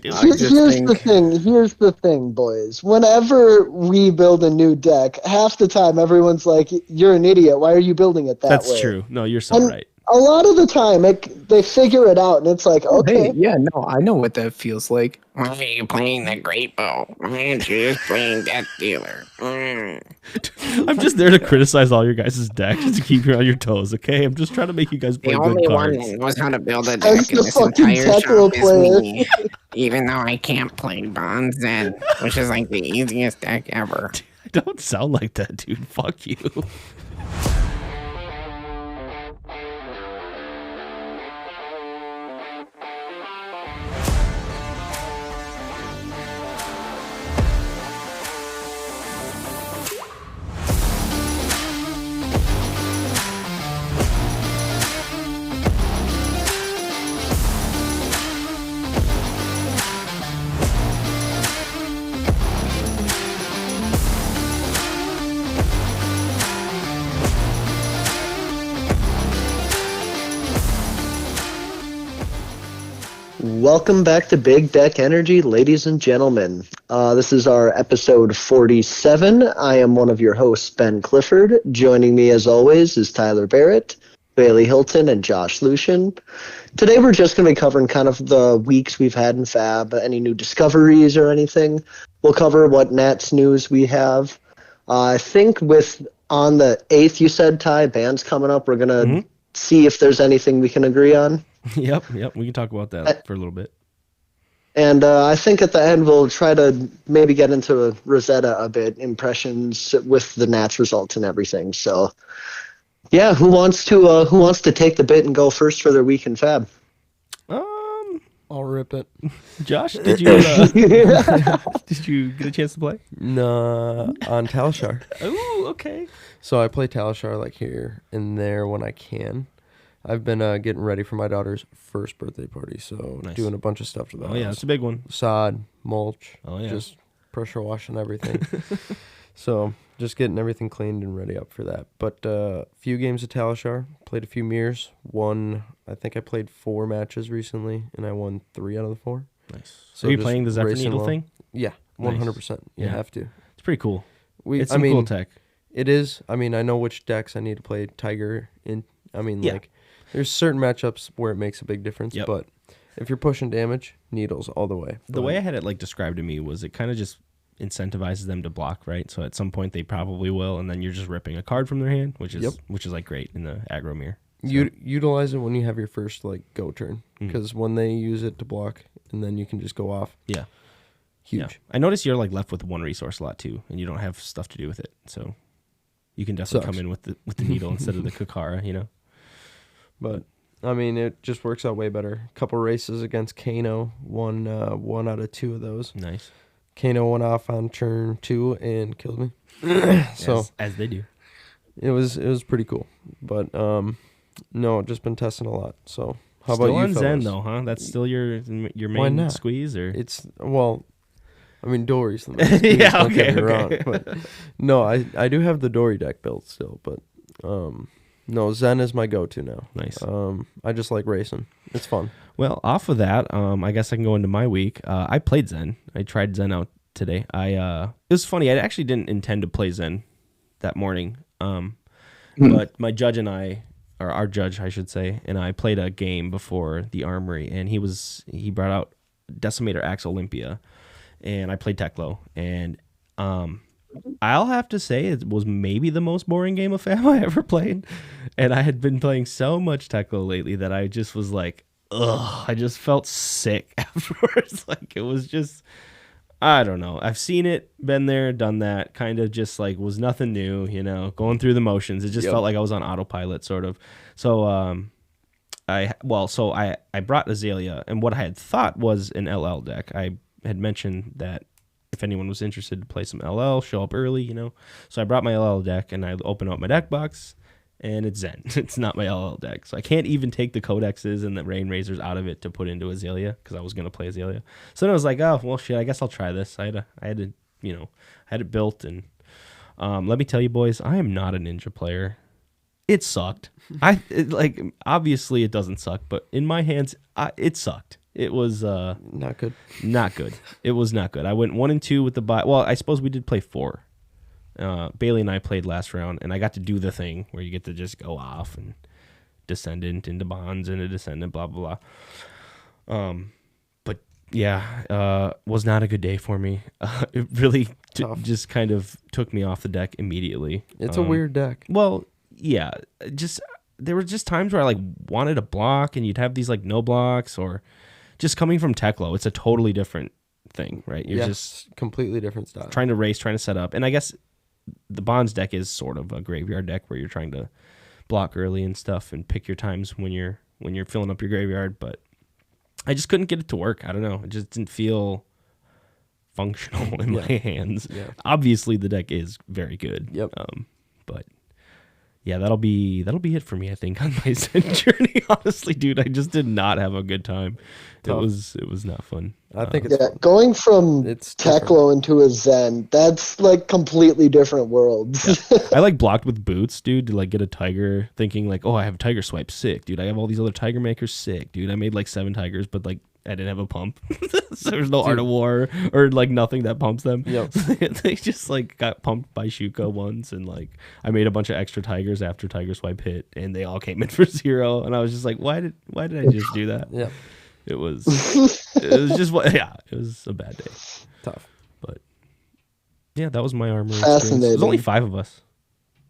Here's the thing, boys. Whenever we build a new deck, half the time everyone's like, "You're an idiot. Why are you building it that way?" That's true. No, you're so And right. a lot of the time, they figure it out, and it's like, Oh, hey, okay, yeah, no, I know what that feels like. Why are you playing the Great Bow? Why aren't you just playing Death Dealer? I'm just there to criticize all your guys' decks to keep you on your toes, okay? I'm just trying to make you guys play The good only one cards. that knows how to build a That's deck in the this fucking entire Tekla shop is player. me. Even though I can't play Bond Zen, which is like the easiest deck ever. I don't sound like that, dude. Fuck you. Welcome back to Big Deck Energy, ladies and gentlemen. This is our episode 47. I am one of your hosts, Ben Clifford. Joining me, as always, is Tyler Barrett, Bailey Hilton, and Josh Lucian. Today, we're just going to be covering kind of the weeks we've had in Fab, any new discoveries or anything. We'll cover what Nats news we have. I think on the 8th, you said, Ty, band's coming up. We're going to see if there's anything we can agree on. Yep. We can talk about that for a little bit. And I think at the end we'll try to maybe get into Rosetta a bit, impressions with the Nats results and everything. So, yeah, who wants to take the bit and go first for their week in Fab? I'll rip it. Josh, did you did you get a chance to play? No, on Talishar. Oh, okay. So I play Talishar like here and there when I can. I've been getting ready for my daughter's first birthday party, so Nice. doing a bunch of stuff to the house. Yeah, it's a big one. Sod, mulch, Yeah. just pressure washing everything. So just getting everything cleaned and ready up for that. But a few games of Talishar, played a few mirrors. I think I played 4 matches recently, and I won 3 out of the 4. Nice. So Are you just playing the Zephyr racing Needle well. thing? Yeah, 100%. You Yeah. have to. It's pretty cool. It's I some mean, cool tech. It is. I mean, I know which decks I need to play Tiger in. I mean, like, there's certain matchups where it makes a big difference, but if you're pushing damage, needles all the way. The way I had it described to me was it kind of just incentivizes them to block, right? So at some point they probably will, and then you're just ripping a card from their hand, which is great in the aggro mirror. So. You utilize it when you have your first go turn, because when they use it to block, and then you can just go off. Yeah, huge. Yeah. I noticed you're left with 1 resource a lot too, and you don't have stuff to do with it, so you can definitely come in with the needle instead of the Kakara, you know. But I mean, it just works out way better. A couple races against Kano, won 1 out of 2 of those. Nice. Kano went off on turn 2 and killed me. So as they do. It was pretty cool. But no, just been testing a lot. So how still about you, on fellas? Zen though, huh? That's still your main squeeze, or it's I mean, Dory's the main squeeze. Yeah, don't get me okay. wrong, but no, I do have the Dory deck built still, but no, Zen is my go-to now. Nice. I just like racing. It's fun. Well, off of that, I guess I can go into my week. I played Zen. I tried Zen out today. It was funny. I actually didn't intend to play Zen that morning. But my judge and I, or our judge, I should say, and I played a game before the Armory, and he brought out Decimator Axe Olympia, and I played Teklo, and I'll have to say it was maybe the most boring game of Fab I ever played. And I had been playing so much Teklo lately that I just was like, ugh, I just felt sick afterwards. It was just, I don't know. I've seen it, been there, done that, kind of just was nothing new, going through the motions. It just felt like I was on autopilot sort of. So, I brought Azalea, and what I had thought was an LL deck. I had mentioned that if anyone was interested to play some LL, show up early, So I brought my LL deck, and I opened up my deck box, and it's Zen. It's not my LL deck. So I can't even take the Codexes and the Rain Razors out of it to put into Azalea, because I was going to play Azalea. So then I was like, oh, well, shit, I guess I'll try this. I had it built, and let me tell you, boys, I am not a Ninja player. It sucked. Obviously it doesn't suck, but in my hands, it sucked. It was Not good. not good. It was not good. I went 1-2 with the bye. Well, I suppose we did play 4. Bailey and I played last round, and I got to do the thing where you get to just go off and descendant into bonds and a descendant, blah blah blah. But yeah, was not a good day for me. It really just kind of took me off the deck immediately. It's a weird deck. Well, yeah, just there were just times where I like wanted a block, and you'd have these like no blocks, or just coming from Teklo, it's a totally different thing, right? You're just completely different style. trying to race, trying to set up, and I guess the bonds deck is sort of a graveyard deck where you're trying to block early and stuff and pick your times when you're filling up your graveyard. But I just couldn't get it to work. I don't know. It just didn't feel functional in my hands. Yeah. Obviously, the deck is very good. Yep. But yeah, that'll be it for me, I think, on my Zen journey. Honestly, dude, I just did not have a good time. Tough. It was not fun. I think it's fun. Going from It's Teklo into a Zen, that's like completely different worlds. Yeah. I like blocked with boots, dude, to like get a tiger, thinking like, oh, I have a tiger swipe, sick, dude. I have all these other tiger makers, sick, dude. I made like 7 tigers, but like I didn't have a pump, so there's no Art of War or like nothing that pumps them. Yep. So they just like got pumped by Shuka once, and like I made a bunch of extra tigers after tiger swipe hit, and they all came in for 0, and I was just like, why did I just do that? Yeah. It was just it was a bad day. Tough. But yeah, that was my armor. Fascinating. There's only 5 of us.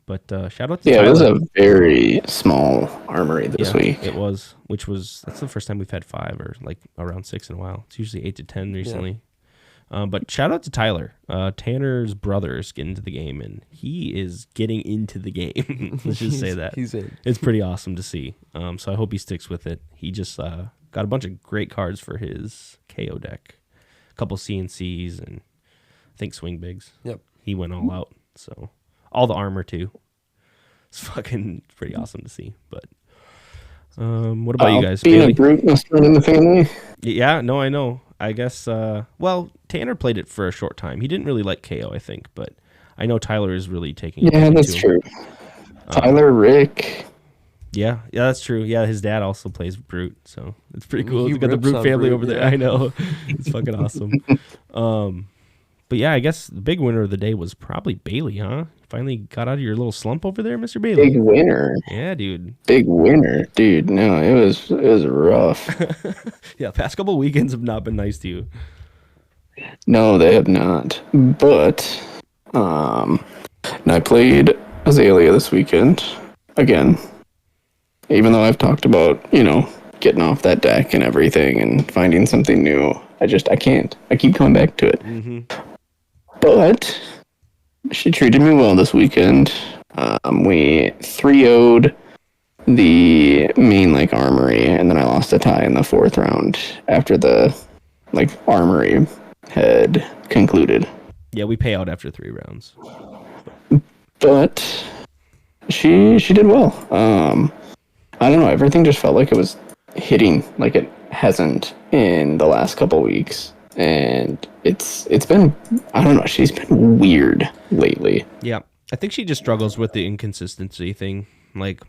But shout out to Yeah, Tyler. it was a very small armory this week. It was, that's the first time we've had 5 or like around 6 in a while. It's usually 8 to 10 recently. Yeah. But shout out to Tyler. Tanner's brother's getting into the game, and he is getting into the game. Let's just say that. He's in. It's pretty awesome to see. So I hope he sticks with it. He just got a bunch of great cards for his KO deck. A couple CNCs and I think swing bigs. Yep. He went all out. So all the armor too. It's fucking pretty awesome to see. But what about you guys? Being Bailey? a brute must run in the family. Yeah, no, I know. I guess well, Tanner played it for a short time. He didn't really like KO, I think, but I know Tyler is really taking it. Yeah, that's true. Tyler, Rick. Yeah, that's true. Yeah, his dad also plays Brute, so it's pretty cool. He He's got the rips Brute on family Brute, over there. yeah. I know. It's fucking awesome. But yeah, I guess the big winner of the day was probably Bailey, huh? Finally got out of your little slump over there, Mr. Bailey. Big winner. Yeah, dude. Big winner. Dude, no, it was rough. Yeah, past couple weekends have not been nice to you. No, they have not. But and I played Azalea this weekend again. Even though I've talked about, getting off that deck and everything and finding something new, I can't. I keep coming back to it. Mm-hmm. But she treated me well this weekend. We 3-0'd the main armory, and then I lost a tie in the 4th round after the armory had concluded. Yeah, we pay out after 3 rounds. But she did well. I don't know, everything just felt like it was hitting like it hasn't in the last couple weeks. And it's been, I don't know, she's been weird lately. Yeah, I think she just struggles with the inconsistency thing. Like,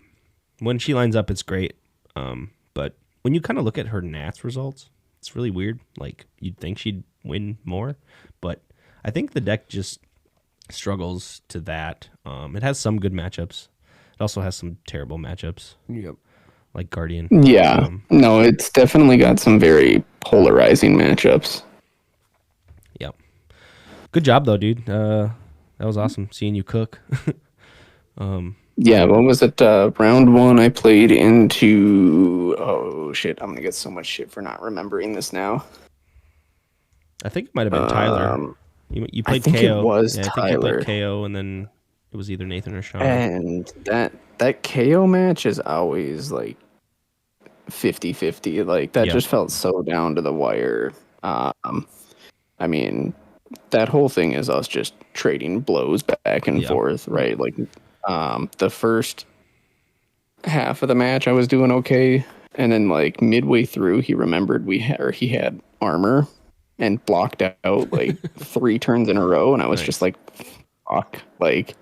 when she lines up, it's great. But when you kind of look at her Nats results, it's really weird. Like, you'd think she'd win more. But I think the deck just struggles to that. It has some good matchups. It also has some terrible matchups. Yep. Like Guardian. Yeah. No, it's definitely got some very polarizing matchups. Yep. Good job, though, dude. That was awesome seeing you cook. Yeah, what was it? Round 1, I played into... Oh, shit. I'm going to get so much shit for not remembering this now. I think it might have been Tyler. You played I think KO. it was I think you Tyler. played KO, and then it was either Nathan or Sean. And that KO match is always 50-50. That just felt so down to the wire. I mean, that whole thing is us just trading blows back and forth, right? The first half of the match I was doing okay, and then midway through he remembered he had armor and blocked out 3 turns in a row, and I was just like, fuck, what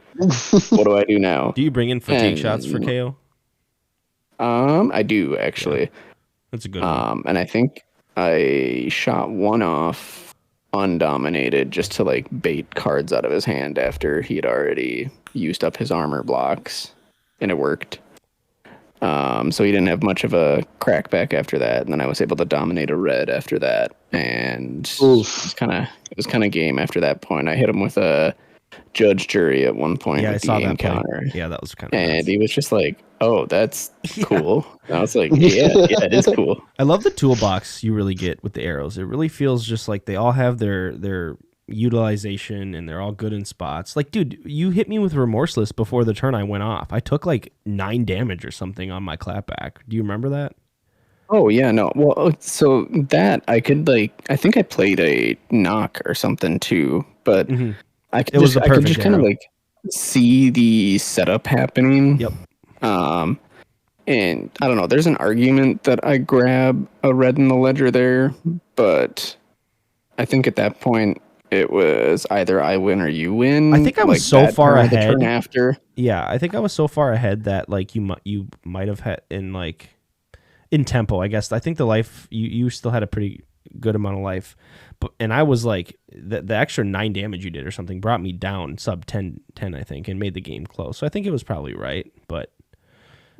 do I do now? Do you bring in fatigue shots for KO? I do actually. That's a good one. And I think I shot one off undominated just to like bait cards out of his hand after he had already used up his armor blocks, and it worked. So he didn't have much of a crackback after that, and then I was able to dominate a red after that, and it was kind of game after that point. I hit him with a judge jury at one point with the aim counter. Yeah, that was kind of and nuts. He was just like, "Oh, that's cool." And I was like, "Yeah, it is cool." I love the toolbox you really get with the arrows. It really feels just like they all have their utilization and they're all good in spots. Like, dude, you hit me with Remorseless before the turn I went off. I took like 9 damage or something on my clapback. Do you remember that? Oh yeah, no. Well, so that I could like, I think I played a knock or something too, but I could just kind of like see the setup happening. Yep. And I don't know. There's an argument that I grab a red in the ledger there, but I think at that point it was either I win or you win. I think I was so far ahead. The turn after. Yeah, I think I was so far ahead that like you might have had in tempo. I guess I think the life you still had a pretty good amount of life, and I was like the extra 9 damage you did or something brought me down sub 10 I think, and made the game close. So I think it was probably right, but.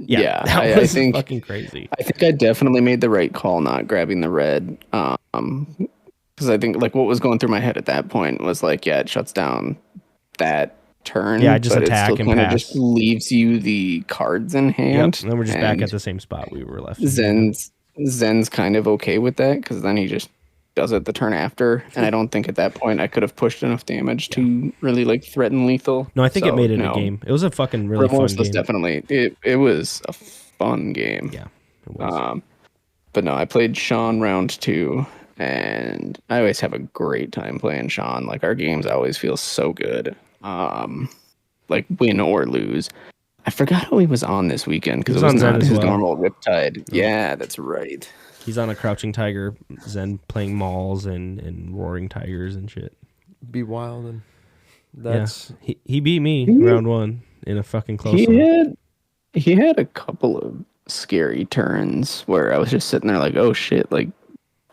Yeah, that was fucking crazy. I think I definitely made the right call not grabbing the red. Because I think like what was going through my head at that point was like, yeah, it shuts down that turn. Yeah, just but attack it still and kind of pass. just leaves you the cards in hand. Yep. And then we're just back at the same spot we were left. Zen's kind of okay with that because then he just does it the turn after, and I don't think at that point I could have pushed enough damage to really like threaten lethal. No, I think it made it a game. It was a fucking really fun game. Definitely, it was a fun game. Yeah, it was. But no, I played Sean round 2, and I always have a great time playing Sean. Like our games always feel so good. Like win or lose. I forgot who he was on this weekend because it was not his normal Riptide. Yeah, that's right. He's on a Crouching Tiger, Zen playing Mauls and Roaring Tigers and shit. Be wild, and that's he beat me round 1 in a fucking close one. He had a couple of scary turns where I was just sitting there like, oh shit, like,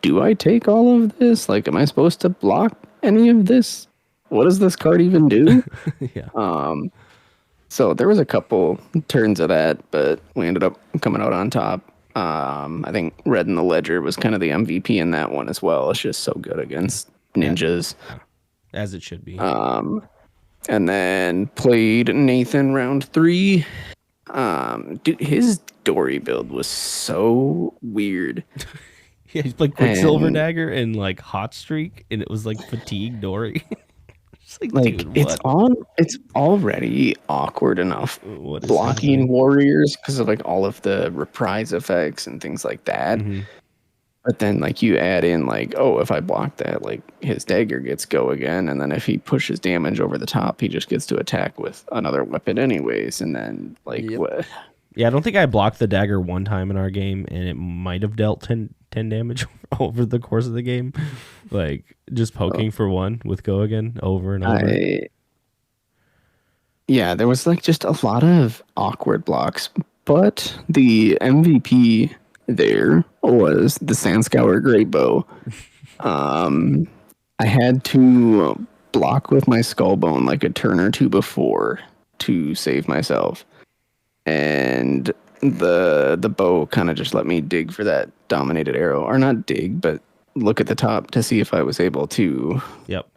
do I take all of this? Like, am I supposed to block any of this? What does this card even do? Yeah. So there was a couple turns of that, but we ended up coming out on top. I think Red in the Ledger was kind of the MVP in that one as well. It's just so good against ninjas. Yeah. As it should be. And then played Nathan round 3. Dude, his Dory build was so weird. Yeah, he's played Quicksilver Dagger and like Hot Streak, and it was like Fatigue Dory. Like dude, it's already awkward enough blocking warriors because of like all of the reprise effects and things like that. Mm-hmm. But then like you add in like, oh, if I block that, like his dagger gets go again, and then if he pushes damage over the top, he just gets to attack with another weapon anyways, and then like what? Yeah, I don't think I blocked the dagger one time in our game, and it might have dealt 10 damage over the course of the game. Like, just poking for 1 with go again over and over. Yeah, there was, like, just a lot of awkward blocks. But the MVP there was the Sandscour Great Bow. I had to block with my Skullbone, like, a turn or 2 before to save myself. And the bow kind of just let me dig for that dominated arrow, or not dig, but look at the top to see if I was able to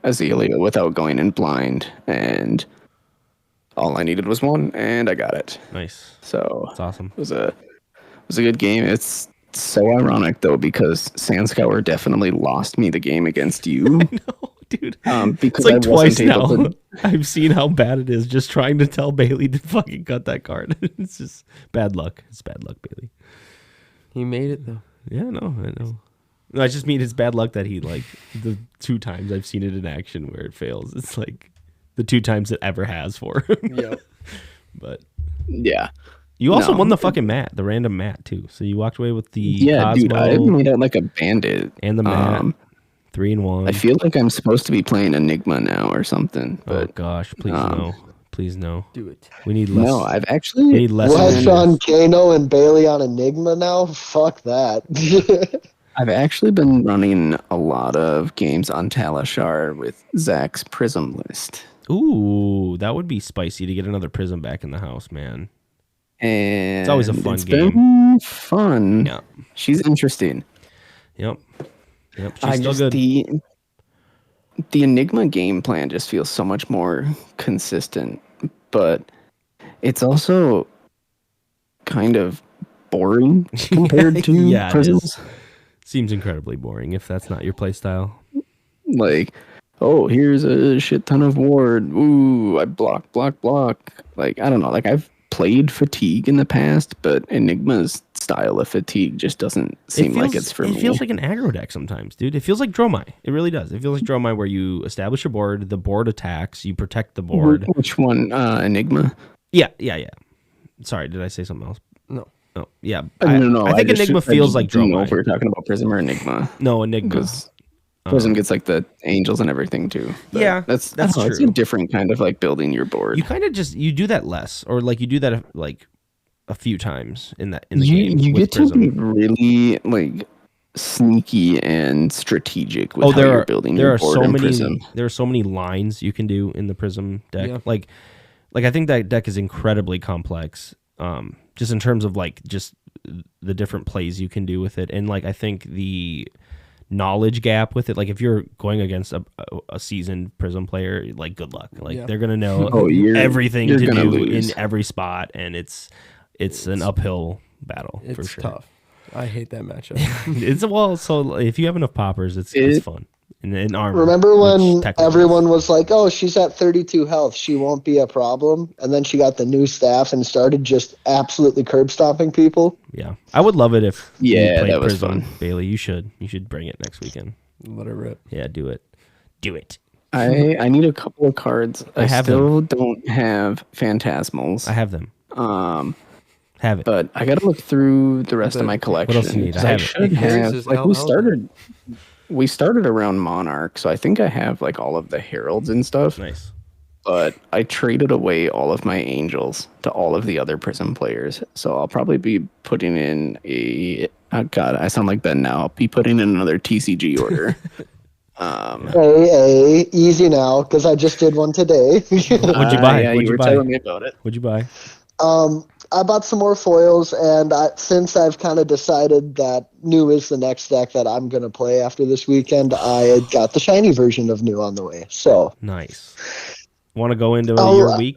Azalea without going in blind. And all I needed was 1, and I got it. Nice. So that's awesome. It was a good game. It's so ironic though because Sandscour definitely lost me the game against you. I know. Dude, because it's like twice now. I've seen how bad it is just trying to tell Bailey to fucking cut that card. It's just bad luck. It's bad luck, Bailey. He made it though. Yeah, no, I know. No, I just mean it's bad luck that he like the 2 times I've seen it in action where it fails. It's like the 2 times it ever has for him. Yep. But yeah. You also won the fucking mat, the random mat too. So you walked away with the Cosmo, dude, I made out like a bandit and the mat. 3-1. I feel like I'm supposed to be playing Enigma now or something. But, oh gosh, please no. Please no. Do it. We need less. No, I've actually... We'll have Sean Kano and Bailey on Enigma now? Fuck that. I've actually been running a lot of games on Talishar with Zach's Prism list. Ooh, that would be spicy to get another Prism back in the house, man. And it's always a fun game. Been fun. Yeah. She's interesting. Yep. She's still good. The Enigma game plan just feels so much more consistent, but it's also kind of boring compared to Prisms. Seems incredibly boring if that's not your play style. Like, oh, here's a shit ton of ward. Ooh, I block. Like, I don't know. Like, I've played Fatigue in the past, but Enigma's style of Fatigue just doesn't seem like it's for me. It feels like an aggro deck sometimes, dude. It feels like Dromai. It really does. It feels like Dromai where you establish your board, the board attacks, you protect the board. Which one? Enigma? Yeah. Sorry, did I say something else? No. Oh, yeah. No. I think Enigma feels like Dromai. I don't know if we're talking about Prism or Enigma. No, Enigma. Because Prism gets like the angels and everything too. But yeah, that's true. It's a different kind of like building your board. You kind of you do that less, or like you do that like a few times in the game. You with get Prism. to be really like sneaky and strategic with how you're building your board in Prism. There are so many lines you can do in the Prism deck. Yeah. Like I think that deck is incredibly complex. Just in terms of like just the different plays you can do with it, and like I think the knowledge gap with it, like if you're going against a seasoned Prism player, like good luck. Like they're gonna know everything to do lose in every spot, and it's an uphill battle. It's for sure. Tough. I hate that matchup. So if you have enough poppers, it's fun. In armor. Remember when everyone was like, "Oh, she's at 32 health, she won't be a problem," and then she got the new staff and started just absolutely curb stomping people. Yeah, I would love it if you played that was Prism. fun. Bailey, you should bring it next weekend. Let it rip. Yeah, do it. I need a couple of cards. I still don't have Phantasmals. I have them. Have it. But I got to look through the rest of my collection. What else do you need? I should have. Like we started around Monarch, so I think I have like all of the heralds and stuff. Nice. But I traded away all of my angels to all of the other Prism players, so I'll probably be putting in oh God, I sound like Ben now. I'll be putting in another TCG order. Hey, easy now, because I just did one today. What'd you buy? Yeah, you were telling me about it. What'd you buy? I bought some more foils, and since I've kind of decided that New is the next deck that I'm going to play after this weekend, I got the shiny version of New on the way. So nice. Want to go into your week?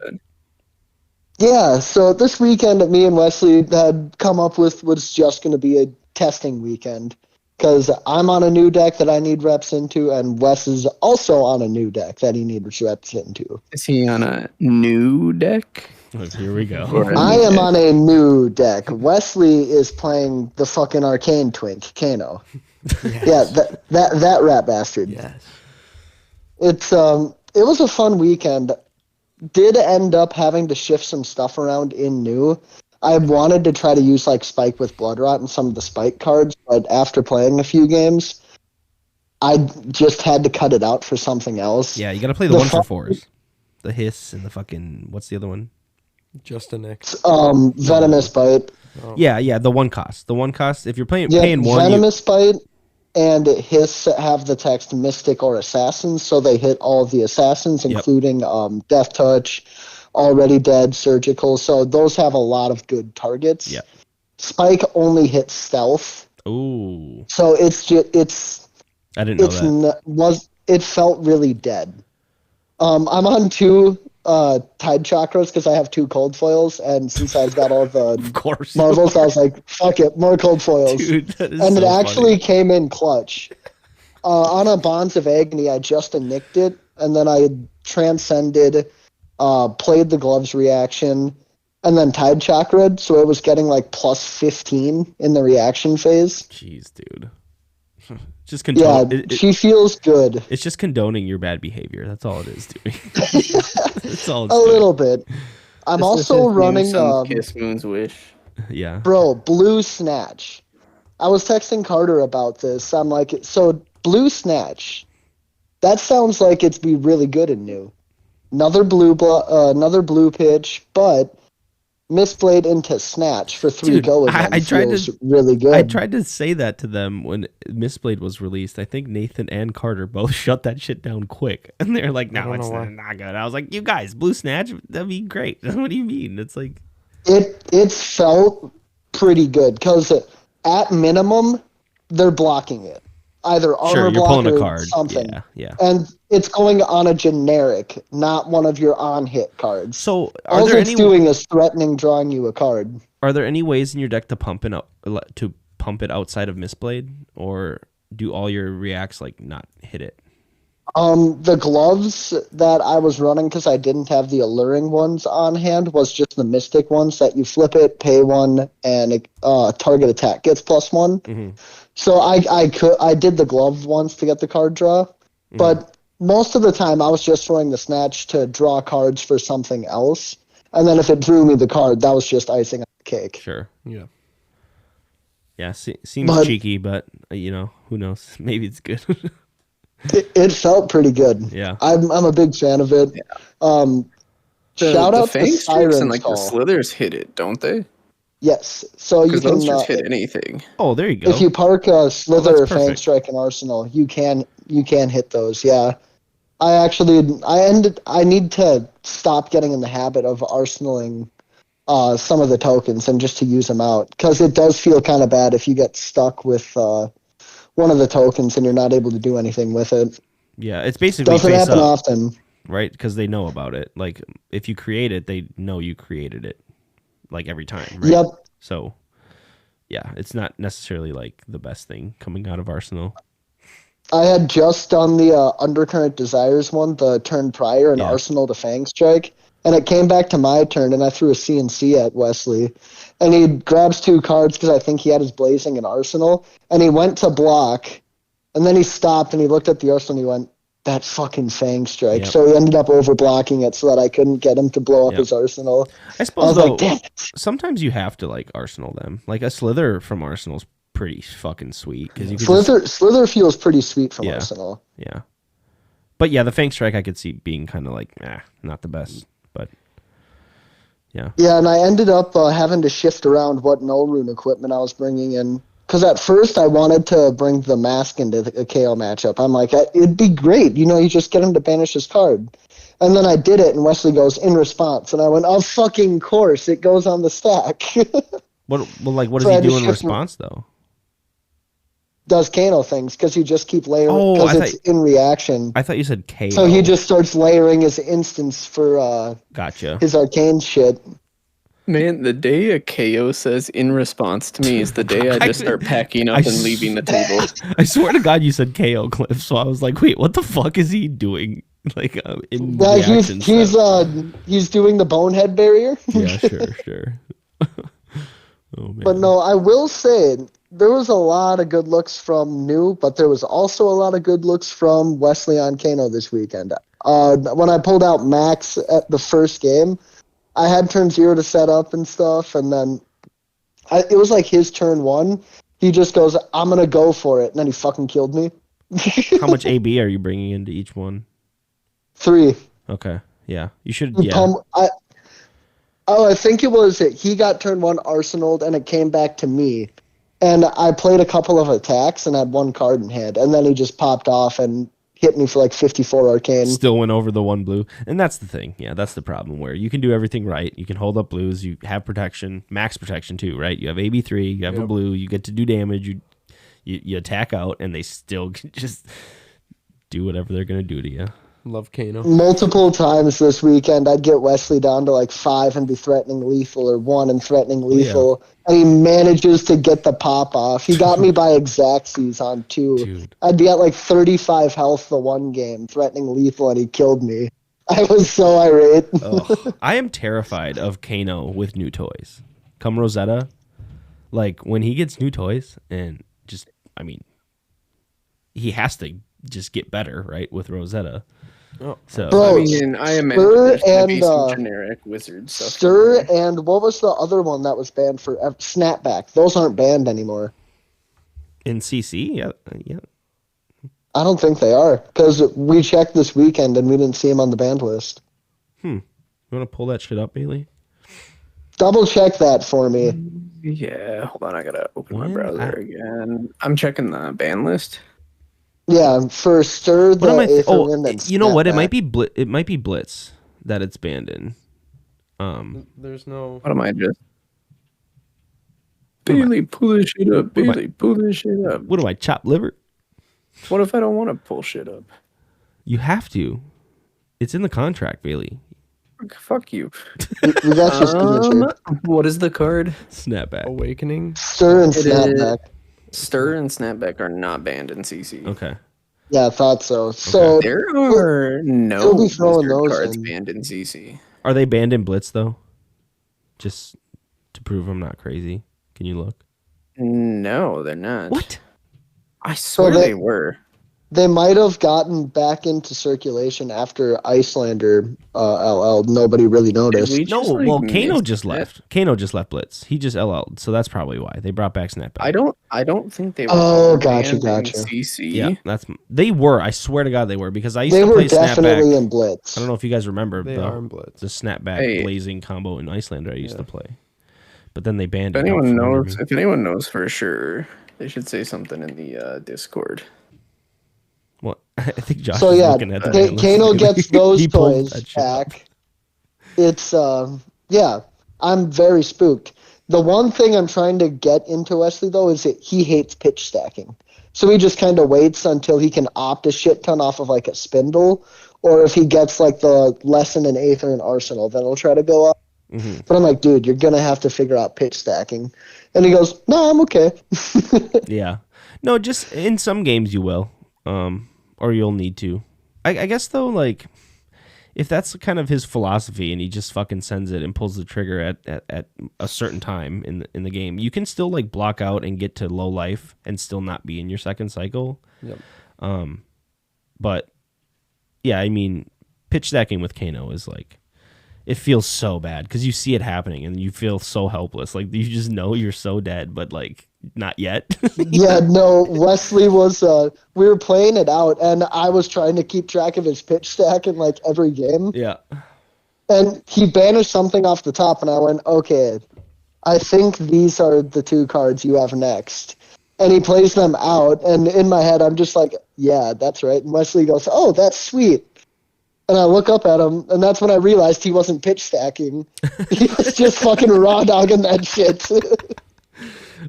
Yeah, so this weekend me and Wesley had come up with what's just going to be a testing weekend, because I'm on a new deck that I need reps into, and Wes is also on a new deck that he needs reps into. Is he on a new deck? Here we go. I am on a new deck. Wesley is playing the fucking Arcane Twink, Kano. Yes. Yeah, that rat bastard. Yes. It was a fun weekend. Did end up having to shift some stuff around in New. I wanted to try to use like Spike with Blood Rot and some of the Spike cards, but after playing a few games, I just had to cut it out for something else. Yeah, you got to play the 1-for-4s. The Hiss and the fucking, what's the other one? Just a Nix. Venomous Bite. Oh. Yeah, the one cost. If you're paying one, Venomous Bite and Hiss have the text Mystic or Assassin, so they hit all of the Assassins, including Death Touch, Already Dead, Surgical. So those have a lot of good targets. Yeah. Spike only hits Stealth. Ooh. So it's. I didn't know that. It felt really dead. I'm on 2 Tide Chakras because I have 2 cold foils, and since I've got all the marvels, I was like, fuck it, more cold foils. Dude, that is and so it actually funny. came in clutch. On a Bonds of Agony, I just nicked it, and then I transcended, played the Gloves reaction, and then Tide Chakra'd, so it was getting like plus 15 in the reaction phase. Jeez, dude. Just she feels good. It's just condoning your bad behavior. That's all it is doing. That's all it's a doing. Little bit. I'm also running Kiss Moon's Wish. Yeah. Bro, Blue Snatch. I was texting Carter about this. I'm like, so Blue Snatch. That sounds like it'd be really good in New. Another blue pitch, but Mistplayed into Snatch for 3 Dude, go again I tried feels to really good. I tried to say that to them when Mistblade was released. I think Nathan and Carter both shut that shit down quick, and they're like, "No, it's not good." I was like, "You guys, Blue Snatch, that'd be great." What do you mean? It's like It felt pretty good because at minimum they're blocking it, either armor sure, you're block pulling a or card. something. Yeah. And it's going on a generic, not one of your on-hit cards. So all it's doing is threatening drawing you a card. Are there any ways in your deck to pump it outside of Mistblade, or do all your reacts like not hit it? The gloves that I was running because I didn't have the alluring ones on hand was just the mystic ones that you flip it, pay 1, and target attack gets +1. Mm-hmm. So I did the glove ones to get the card draw, but most of the time I was just throwing the Snatch to draw cards for something else, and then if it drew me the card, that was just icing on the cake. Sure. Yeah. Yeah. Seems cheeky, but who knows? Maybe it's good. It felt pretty good. Yeah. I'm a big fan of it. Yeah. Shout out to Siren's and like Call. the Slithers hit it, don't they? Yes. So you can those just hit anything. Oh, there you go. If you park a Slither or that's Fang perfect. Strike in Arsenal, you can hit those. Yeah. I need to stop getting in the habit of arsenaling some of the tokens and just to use them out, because it does feel kind of bad if you get stuck with one of the tokens and you're not able to do anything with it. Yeah, it's basically Doesn't face happen up, often. right? Because they know about it. Like if you create it, they know you created it. Like every time, right? Yep. So, yeah, it's not necessarily like the best thing coming out of Arsenal. I had just done the Undercurrent Desires one, the turn prior, and Arsenal to Fang Strike, and it came back to my turn, and I threw a CNC at Wesley, and he grabs 2 cards because I think he had his Blazing and Arsenal, and he went to block, and then he stopped, and he looked at the Arsenal, and he went, that fucking Fang Strike. Yep. So he ended up over-blocking it so that I couldn't get him to blow up his Arsenal. I suppose, was like, damn it. Sometimes you have to, like, Arsenal them. Like, a Slither from Arsenal's pretty fucking sweet. Cause you can Slither feels pretty sweet from Arsenal. Yeah. But, yeah, the Fang Strike I could see being kind of like, not the best. But, yeah. Yeah, and I ended up having to shift around what no rune equipment I was bringing in. Because at first I wanted to bring the mask into the KO matchup. I'm like, it'd be great. You just get him to banish his card. And then I did it, and Wesley goes, in response. And I went, oh, fucking course. It goes on the stack. What does he do in response, though? Does Kano things, because you just keep layering, Oh, because it's in reaction. I thought you said KO. So he just starts layering his instance for gotcha. his arcane shit. Man, the day a KO says in response to me is the day I just start packing up and leaving the table. I swear to God you said KO, Cliff, so I was like, wait, what the fuck is he doing? Like, in reaction he's doing the bonehead barrier. Yeah, sure. Oh, man. But no, I will say there was a lot of good looks from New, but there was also a lot of good looks from Wesley on Kano this weekend. When I pulled out Max at the first game, I had turn 0 to set up and stuff, and then it was like his turn 1. He just goes, I'm going to go for it, and then he fucking killed me. How much AB are you bringing into each one? 3. Okay, yeah. You should, I think it was he got turn 1 arsenaled, and it came back to me. And I played a couple of attacks and had 1 card in hand, and then he just popped off and hit me for like 54 arcane. Still went over the 1 blue. And that's the thing. Yeah, that's the problem, where you can do everything right. You can hold up blues. You have protection, max protection too, right? You have AB3, you have a blue, you get to do damage, you attack out, and they still can just do whatever they're going to do to you. Love Kano. Multiple times this weekend, I'd get Wesley down to like 5 and be threatening lethal, or 1 and threatening lethal. And he manages to get the pop off. He got me by exactsies on 2. Dude. I'd be at like 35 health the one game, threatening lethal, and he killed me. I was so irate. I am terrified of Kano with new toys. Come Rosetta, like when he gets new toys, and just, I mean, he has to just get better, right, with Rosetta. Oh. So, Bro, I imagine there's going to be some generic wizard stuff. Stir and what was the other one that was banned for Snapback? Those aren't banned anymore. in CC, yeah. I don't think they are, because we checked this weekend and we didn't see him on the banned list. You want to pull that shit up, Bailey? Double check that for me. Yeah, hold on. I gotta open my When browser again. I'm checking the ban list. Yeah, for Stir, What am the I? Aether Wind, and You know what? It Snapback. might be It might be Blitz that it's banned in. There's no. What am I just? What am I- Bailey, pull this shit up. what am I- Bailey, pull this shit up. What do I chop liver? What if I don't want to pull shit up? You have to. It's in the contract, Bailey. Fuck you. We got your signature. What is the card? Snapback. Awakening. Stir and It is- Snapback. Stir and Snapback are not banned in CC. Okay. Yeah, I thought so. So There are no He'll be throwing wizard those cards in. banned in CC. Are they banned in Blitz though? Just to prove I'm not crazy. Can you look? No, they're not. What? I swear they were. they might have gotten back into circulation after Icelander LL. Nobody really noticed. We No, just, like, well, Kano missed just that. left. Kano just left Blitz. He just LL'd, so that's probably why they brought back Snapback. I don't think they were. Oh, banned gotcha. in CC. Yeah, they were. I swear to God, they were because I used They to were play definitely Snapback. in Blitz. I don't know if you guys remember They are in Blitz. the Snapback Hey. blazing combo in Icelander I used to play, but then they banned If it. out anyone from under knows, me. if anyone knows for sure, they should say something in the Discord. Well, I think Josh So is yeah, looking at the ban list. Kano gets those He pulled toys that shit up. back. It's yeah, I'm very spooked. The one thing I'm trying to get into Wesley though is that he hates pitch stacking. So he just kind of waits until he can opt a shit ton off of like a spindle, or if he gets like the lesson in Aether and Arsenal, then he'll try to go up. Mm-hmm. But I'm like, dude, you're gonna have to figure out pitch stacking. And he goes, no, I'm okay. Yeah. No, just in some games you will. Or you'll need to. I guess though, like if that's kind of his philosophy and he just fucking sends it and pulls the trigger at a certain time in the game, you can still like block out and get to low life and still not be in your second cycle. Yep. But yeah, I mean, pitch stacking with Kano is like, it feels so bad because you see it happening and you feel so helpless. Like you just know you're so dead, but like not yet. Yeah, no, Wesley was we were playing it out and I was trying to keep track of his pitch stack in like every game. Yeah. And he banished something off the top and I went, okay, I think these are the two cards you have next. And he plays them out and in my head I'm just like, yeah, that's right. And Wesley goes, oh, that's sweet. And I look up at him, and that's when I realized he wasn't pitch stacking. He was just fucking raw dogging that shit.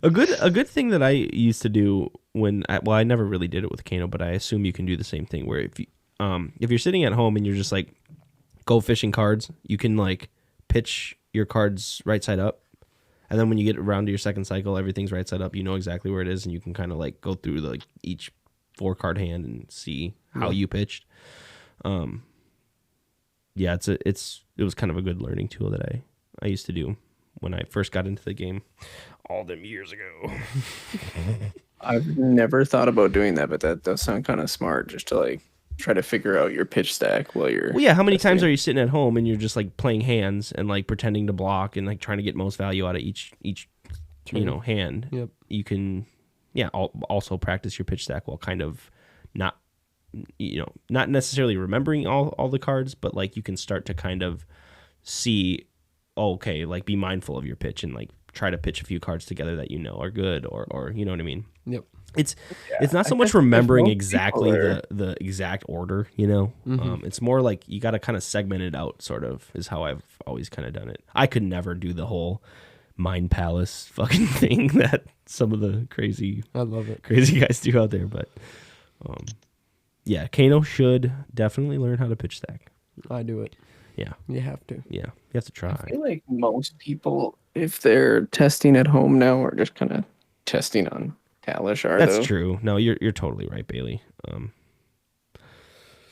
A good thing that I used to do I never really did it with Kano, but I assume you can do the same thing where if you're sitting at home and you're just like go fishing cards, you can like pitch your cards right side up. And then when you get around to your second cycle, everything's right side up. You know exactly where it is and you can kind of like go through like each 4-card hand and see how you pitched. Yeah, it was kind of a good learning tool that I used to do when I first got into the game all them years ago. I've never thought about doing that, but that does sound kind of smart, just to like try to figure out your pitch stack while you're. Well, yeah, how many times are you sitting at home and you're just like playing hands and like pretending to block and like trying to get most value out of each hand? Yep. You can also practice your pitch stack while kind of not necessarily remembering all the cards, but like you can start to kind of see, okay, like be mindful of your pitch and like try to pitch a few cards together that you know are good or you know what I mean? Yep. It's not so much remembering exactly the exact order, you know? Mm-hmm. It's more like you got to kind of segment it out, sort of, is how I've always kind of done it. I could never do the whole Mind Palace fucking thing that some of the crazy I love it. crazy guys do out there, but yeah, Kano should definitely learn how to pitch stack. I do it. Yeah. You have to. Yeah, you have to try. I feel like most people, if they're testing at home now, are just kind of testing on Talishar. That's though, true. No, you're totally right, Bailey.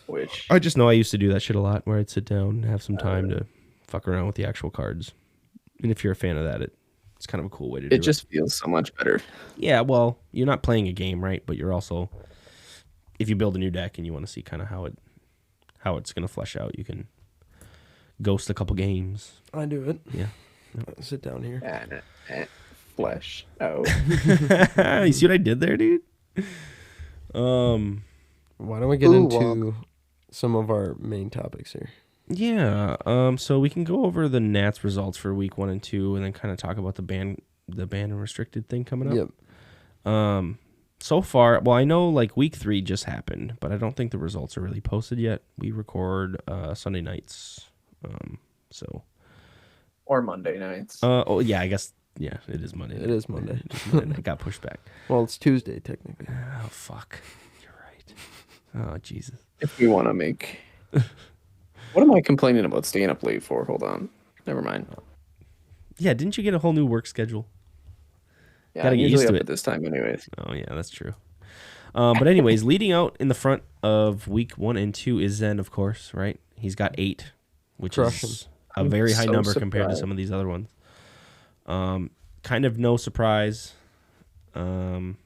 Which I just know I used to do that shit a lot, where I'd sit down and have some time to fuck around with the actual cards. And if you're a fan of that, it's kind of a cool way to do it. it just feels so much better. Yeah, well, you're not playing a game, right? But you're also, if you build a new deck and you want to see kind of how it's going to flesh out, you can ghost a couple games. I do it. Yeah. Sit down here. Flesh out. You see what I did there, dude? Why don't we get into some of our main topics here? Yeah. So we can go over the Nats results for week 1 and 2, and then kind of talk about the banned and restricted thing coming up. Yep. So far, well, I know like week 3 just happened, but I don't think the results are really posted yet. We record Sunday nights, so. Or Monday nights. Oh yeah, I guess yeah, it is Monday. It is Monday. It got pushed back. Well, it's Tuesday technically. Oh fuck, you're right. Oh Jesus. If we want to make. What am I complaining about staying up late for? Hold on. Never mind. Yeah, didn't you get a whole new work schedule? Yeah, Gotta I'm get usually used to up it. at this time anyways. Oh yeah, that's true. But anyways, leading out in the front of week 1 and 2 is Zen, of course, right? He's got 8, which Crushing. is a very high so number compared to surprised. some of these other ones. Kind of no surprise. What?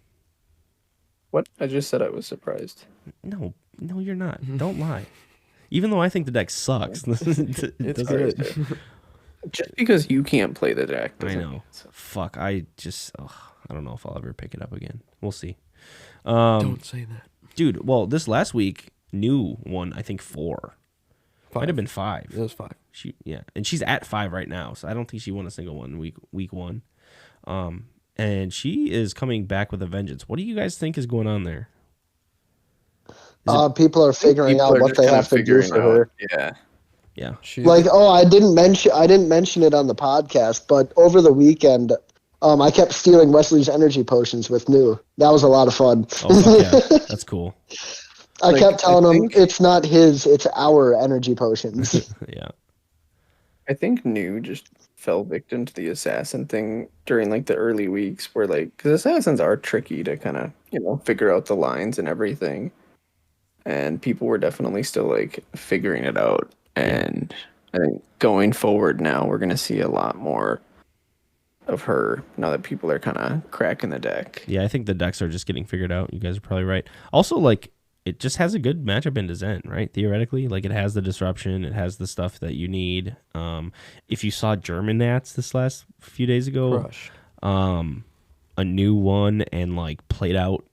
I just said I was surprised. No, you're not. Don't lie. Even though I think the deck sucks, it It's doesn't- good. Just because you can't play the deck. I doesn't know. mean so. Fuck. I don't know if I'll ever pick it up again. We'll see. Don't say that. Dude. Well, this last week, new one. I think 4. Might have been 5. It was 5. And she's at 5 right now, so I don't think she won a single one week 1. And she is coming back with a vengeance. What do you guys think is going on there? People are figuring People out are what just they kinda have to do figuring for her. out. Yeah. Yeah. Like, I didn't mention it on the podcast, but over the weekend, I kept stealing Wesley's energy potions with New. That was a lot of fun. Oh fuck yeah, that's cool. I Like, kept telling I him think- it's not his, it's our energy potions. Yeah. I think New just fell victim to the assassin thing during like the early weeks where like, because assassins are tricky to kind of, figure out the lines and everything. And people were definitely still like figuring it out. And I think going forward now, we're going to see a lot more of her now that people are kind of cracking the deck. Yeah, I think the decks are just getting figured out. You guys are probably right. Also, like, it just has a good matchup into Zen, right? Theoretically, like, it has the disruption, it has the stuff that you need. If you saw German Nats this last few days ago, Crushed. a new one and like played out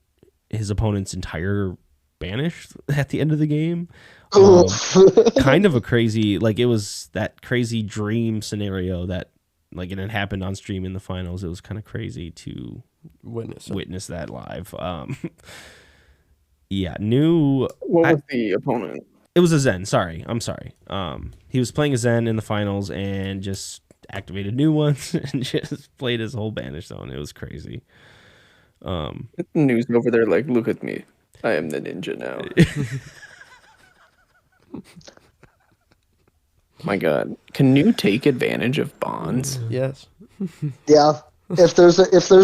his opponent's entire banish at the end of the game. Kind of a crazy, like, it was that crazy dream scenario that, like, it had happened on stream in the finals. It was kind of crazy to witness that live. Yeah, New. What was the opponent? It was a Zen. Sorry, I'm sorry. He was playing a Zen in the finals and just activated new ones and just played his whole banish zone. It was crazy. New's over there like, look at me. I am the ninja now. My God, can New take advantage of bonds? Yes. Yeah. If there's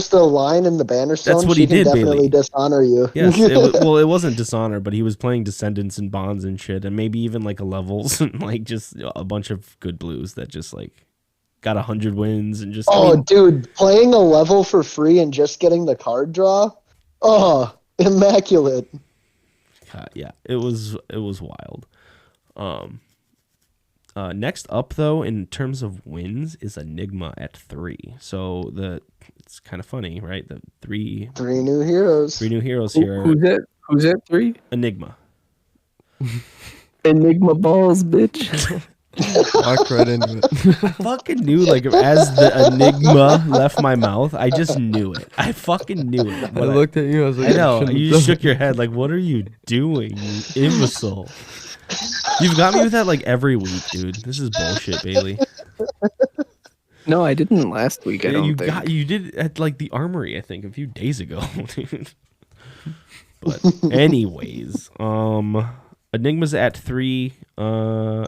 the line in the banner zone, That's what she he can did, definitely Bailey. dishonor you. Yes, it wasn't Dishonor, but he was playing Descendants and Bonds and shit, and maybe even like a Levels and like just a bunch of good blues that just like got 100 wins and just. Dude, playing a level for free and just getting the card draw, immaculate. Yeah, it was wild. Next up, though, in terms of wins, is Enigma at 3. So it's kind of funny, right? The three new heroes. 3 new heroes here. Who's at 3? Enigma. Enigma balls, bitch. Walked right into it. I fucking knew, like, as the Enigma left my mouth, I just knew it. I fucking knew it. I looked at you. I was like, I know. shouldn't You have done shook your head like, what are you doing, you imbecile? You've got me with that like every week, dude. This is bullshit, Bailey. No, I didn't last week. I don't think. You did at like the Armory, I think, a few days ago, dude. But anyways, Enigma's at 3. I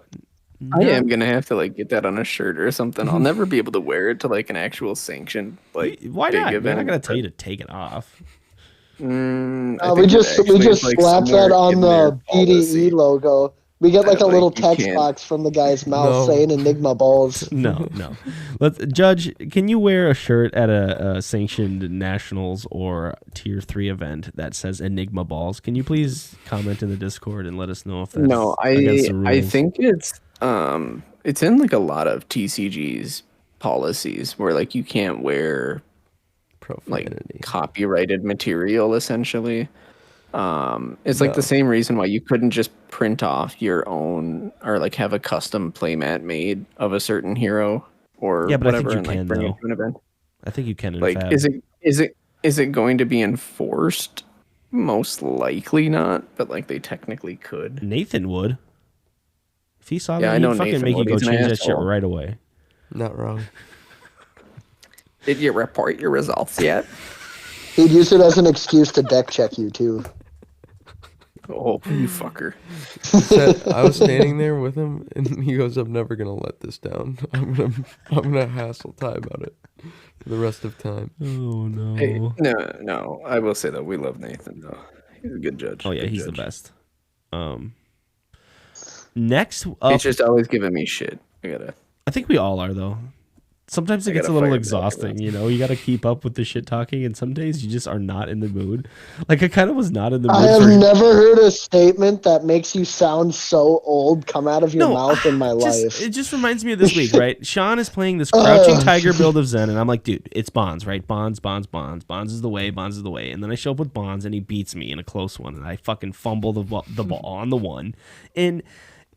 am gonna have to like get that on a shirt or something. I'll never be able to wear it to like an actual sanctioned like Why big not? event. They're not gonna tell you to take it off. I we think just it actually is, like, slap somewhere that on in the their BDE policy. logo. We get like a Like, little you text can't- box from the guy's mouth No. saying Enigma balls. No. Let's Judge. Can you wear a shirt at a sanctioned nationals or tier 3 event that says Enigma balls? Can you please comment in the Discord and let us know if that's No, against the rules? I think it's in like a lot of TCG's policies where like you can't wear like profanity. copyrighted material essentially. It's like the same reason why you couldn't just print off your own or like have a custom playmat made of a certain hero or Yeah, but whatever I think you and can like bring it though. to an event. I think you can in Like, Fab. is it going to be enforced? Most likely not, but like they technically could. Nathan would. If he saw Yeah, that, I he'd know fucking Nathan make you would. go He's an change that shit asshole. right away. Not wrong. Did you report your results yet? He'd use it as an excuse to deck check you too. Oh, you fucker. I was standing there with him, and he goes, "I'm never gonna let this down. I'm gonna hassle Ty about it for the rest of time." Oh no. Hey, no. I will say that we love Nathan though. He's a good judge. Oh yeah, Good he's the judge. best. Next up, He's just always giving me shit. I think we all are though. Sometimes it gets a gotta little fire back exhausting, you know. You got to keep up with the shit talking, and some days you just are not in the mood. Like I kind of was not in the mood. I have never heard a statement that makes you sound so old come out of your mouth in my life. It just reminds me of this week, right? Sean is playing this Crouching Tiger build of Zen, and I'm like, dude, it's Bonds, right? Bonds. Bonds is the way. Bonds is the way. And then I show up with Bonds, and he beats me in a close one, and I fucking fumble the ball on the one, and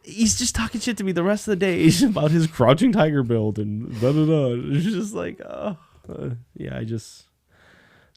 he's just talking shit to me the rest of the day about his Crouching Tiger build and da da da. It's just like, yeah,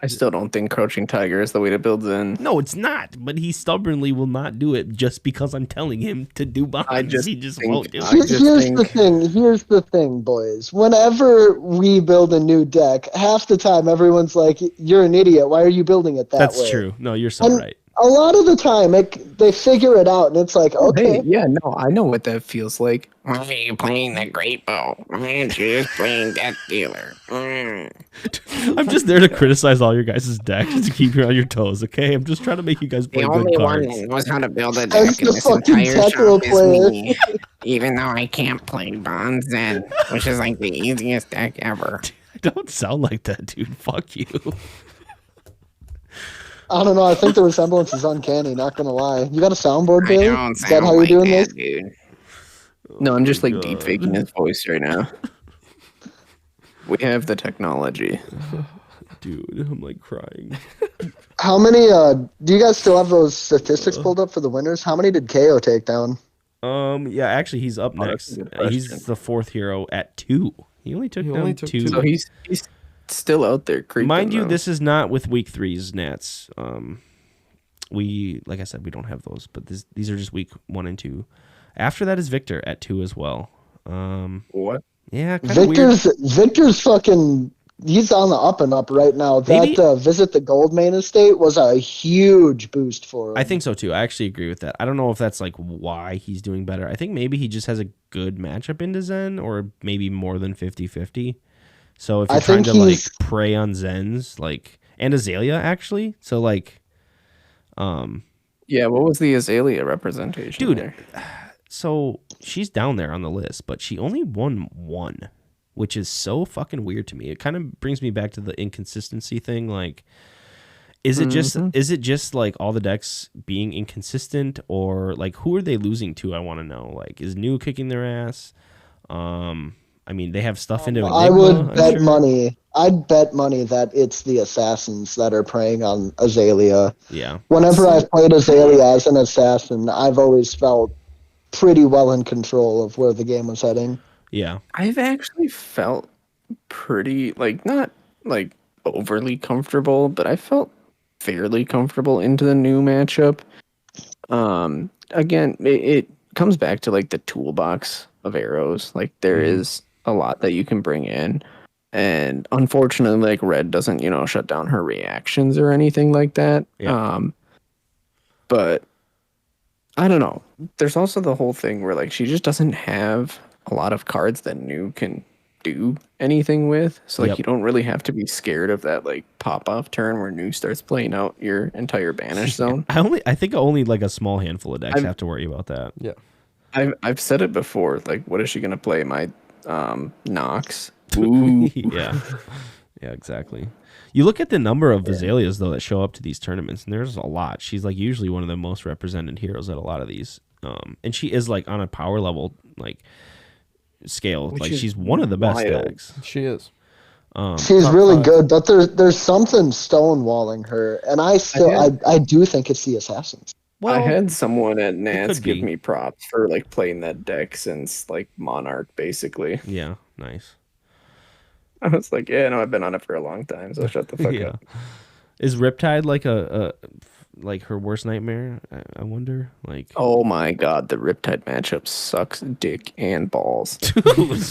I still don't think Crouching Tiger is the way to build Zen. No, it's not. But he stubbornly will not do it just because I'm telling him to do Bonds. He just won't do it. Here's the thing, boys. Whenever we build a new deck, half the time everyone's like, "You're an idiot. Why are you building it that way?" That's true. No, you're so right. A lot of the time, they figure it out, and it's like, okay. Hey, yeah, no, I know what that feels like. Why are you playing the Great Bow? Why aren't you just playing Death Dealer? I'm just there to criticize all your guys' decks to keep you on your toes, okay? I'm just trying to make you guys play The good only one cards. that knows how to build a As deck in the this fucking entire Tekla shop is player. me. Even though I can't play Bonds Zen, which is like the easiest deck ever. Don't sound like that, dude. Fuck you. I don't know. I think the resemblance is uncanny. Not gonna lie. You got a soundboard, I Billy? don't Is that sound how you're like doing that, this? dude. No, I'm just like God. deep faking his voice right now. We have the technology. Dude, I'm like crying. How many? Do you guys still have those statistics pulled up for the winners? How many did KO take down? Yeah, actually, he's up that's next. a good question. He's the fourth hero at 2. He only took down 2. So he's still out there creeping. Mind you, though. this is not with week 3's Nats. We, like I said, we don't have those, but these are just week 1 and 2. After that is Victor at 2 as well. What? Yeah, kind of weird. Victor's fucking. He's on the up and up right now. Maybe- That visit the Gold Main Estate was a huge boost for him. I think so too. I actually agree with that. I don't know if that's like why he's doing better. I think maybe he just has a good matchup into Zen, or maybe more than 50-50. So if you're trying to like prey on Zens, like, and Azalea actually, so like, Yeah, what was the Azalea representation? dude, there? so she's down there on the list, but she only won 1, which is so fucking weird to me. It kind of brings me back to the inconsistency thing. Like, is it just like all the decks being inconsistent, or like who are they losing to? I want to know. Like, is New kicking their ass? I mean, they have stuff into Enigma, I would bet sure. money. I'd bet money that it's the assassins that are preying on Azalea. Yeah. Whenever I've played Azalea as an assassin, I've always felt pretty well in control of where the game was heading. Yeah. I've actually felt pretty, like, not like overly comfortable, but I felt fairly comfortable into the new matchup. Again, it comes back to like the toolbox of arrows. Like, there is a lot that you can bring in, and unfortunately, like, Red doesn't, shut down her reactions or anything like that. Yeah. But I don't know. There's also the whole thing where, like, she just doesn't have a lot of cards that New can do anything with. So, like, Yep. you don't really have to be scared of that, like, pop-off turn where New starts playing out your entire banish zone. I think only like a small handful of decks have to worry about that. Yeah. I've said it before. Like, what is she gonna play? My Nox. Ooh. Yeah. Yeah, exactly. You look at the number of Azaleas though that show up to these tournaments, and there's a lot. She's like usually one of the most represented heroes at a lot of these. And she is like on a power level like scale. Which like is she's one of the best wild. decks. She is. She's top really 5. good, but there's something stonewalling her, and I do think it's the assassins. Well, I had someone at Nats could give be. me props for like playing that deck since like Monarch, basically. Yeah, nice. I was like, yeah, no, I've been on it for a long time, so shut the fuck Yeah. up. Is Riptide like like her worst nightmare? I wonder. Like, Oh my god, the Riptide matchup sucks dick and balls.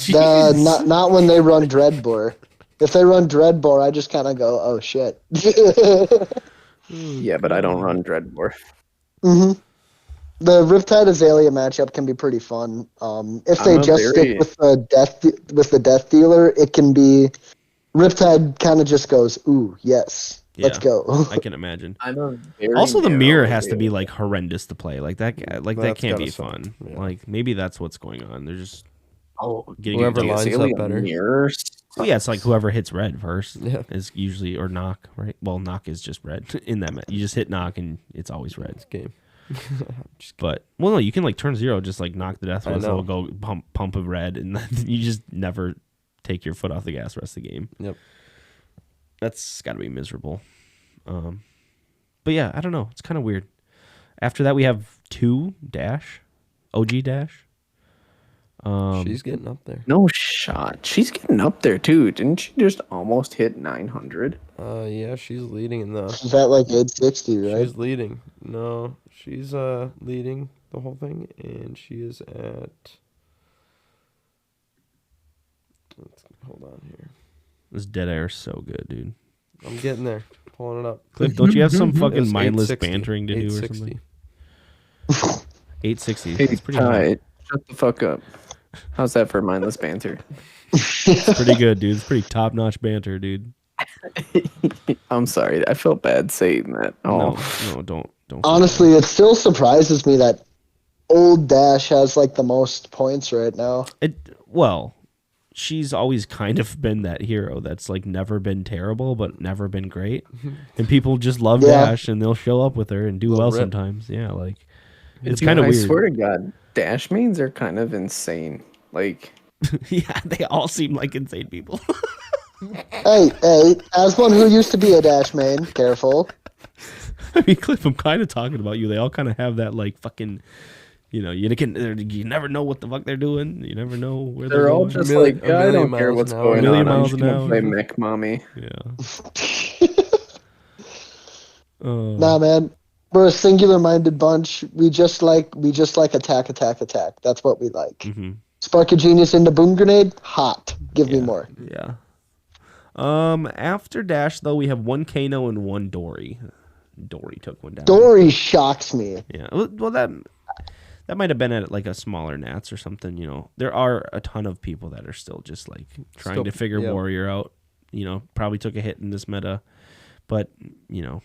Not when they run Dreadbore. If they run Dreadbore, I just kind of go, oh shit. Yeah, but I don't run Dreadbore. hmm The Riptide Azalea matchup can be pretty fun. If they just stick with the Death Dealer, it can be Riptide kind of just goes, ooh, yes, let's go. I can imagine. I'm a very Also, the narrow mirror has to Azalea. be like horrendous to play. Like that That's can't gotta be suck. fun. Yeah. Like maybe that's what's going on. They're just getting Whoever it. lines Azalea up better. mirror Well, yeah, it's like whoever hits red first Yeah. is usually, or knock, right? Well, knock is just red in that. You just hit knock and it's always red. Game. But well, no, you can like turn 0, just like knock the death I whistle, know. go pump of red, and then you just never take your foot off the gas the rest of the game. Yep. That's got to be miserable. But yeah, I don't know. It's kind of weird. After that, we have 2 dash, OG dash. She's getting up there. No shot. She's getting up there too. Didn't she just almost hit 900? Yeah, she's leading in the. Is that like 860, right? She's leading. No, she's leading the whole thing, and she is at. Hold on here. This dead air is so good, dude. I'm getting there. Pulling it up. Cliff, don't you have some It's fucking mindless 860. bantering to do or 860. something? 860. Hey, That's pretty high. shut the fuck up. How's that for mindless banter? It's pretty good, dude. It's pretty top-notch banter, dude. I'm sorry. I felt bad saying that. Oh, No, don't. feel Honestly, it still surprises me that old Dash has like the most points right now. Well, she's always kind of been that hero that's like never been terrible but never been great, and people just love Yeah. Dash and they'll show up with her and do well Rip. sometimes. Yeah, like it's Dude, kind of I weird. swear to God, Dash mains are kind of insane. Like, Yeah, they all seem like insane people. Hey, as one who used to be a Dash main, careful. I mean, Cliff, I'm kind of talking about you. They all kind of have that like fucking. You never know what the fuck they're doing. You never know where they're all going. just million- like, a yeah, I million don't care miles what's an hour. going Million on. I'm miles just an gonna hour. play mech mommy. Yeah. Nah, man, we're a singular-minded bunch. We just like attack. That's what we like. Mm-hmm. Spark a genius into boom grenade, hot. Give me more. Yeah. After Dash though, we have 1 Kano and 1 Dory. Dory took one down. Dory shocks me. Yeah. Well, that might have been at like a smaller Nats or something. You know, there are a ton of people that are still just like trying to figure yeah. Warrior out. You know, probably took a hit in this meta, but you know,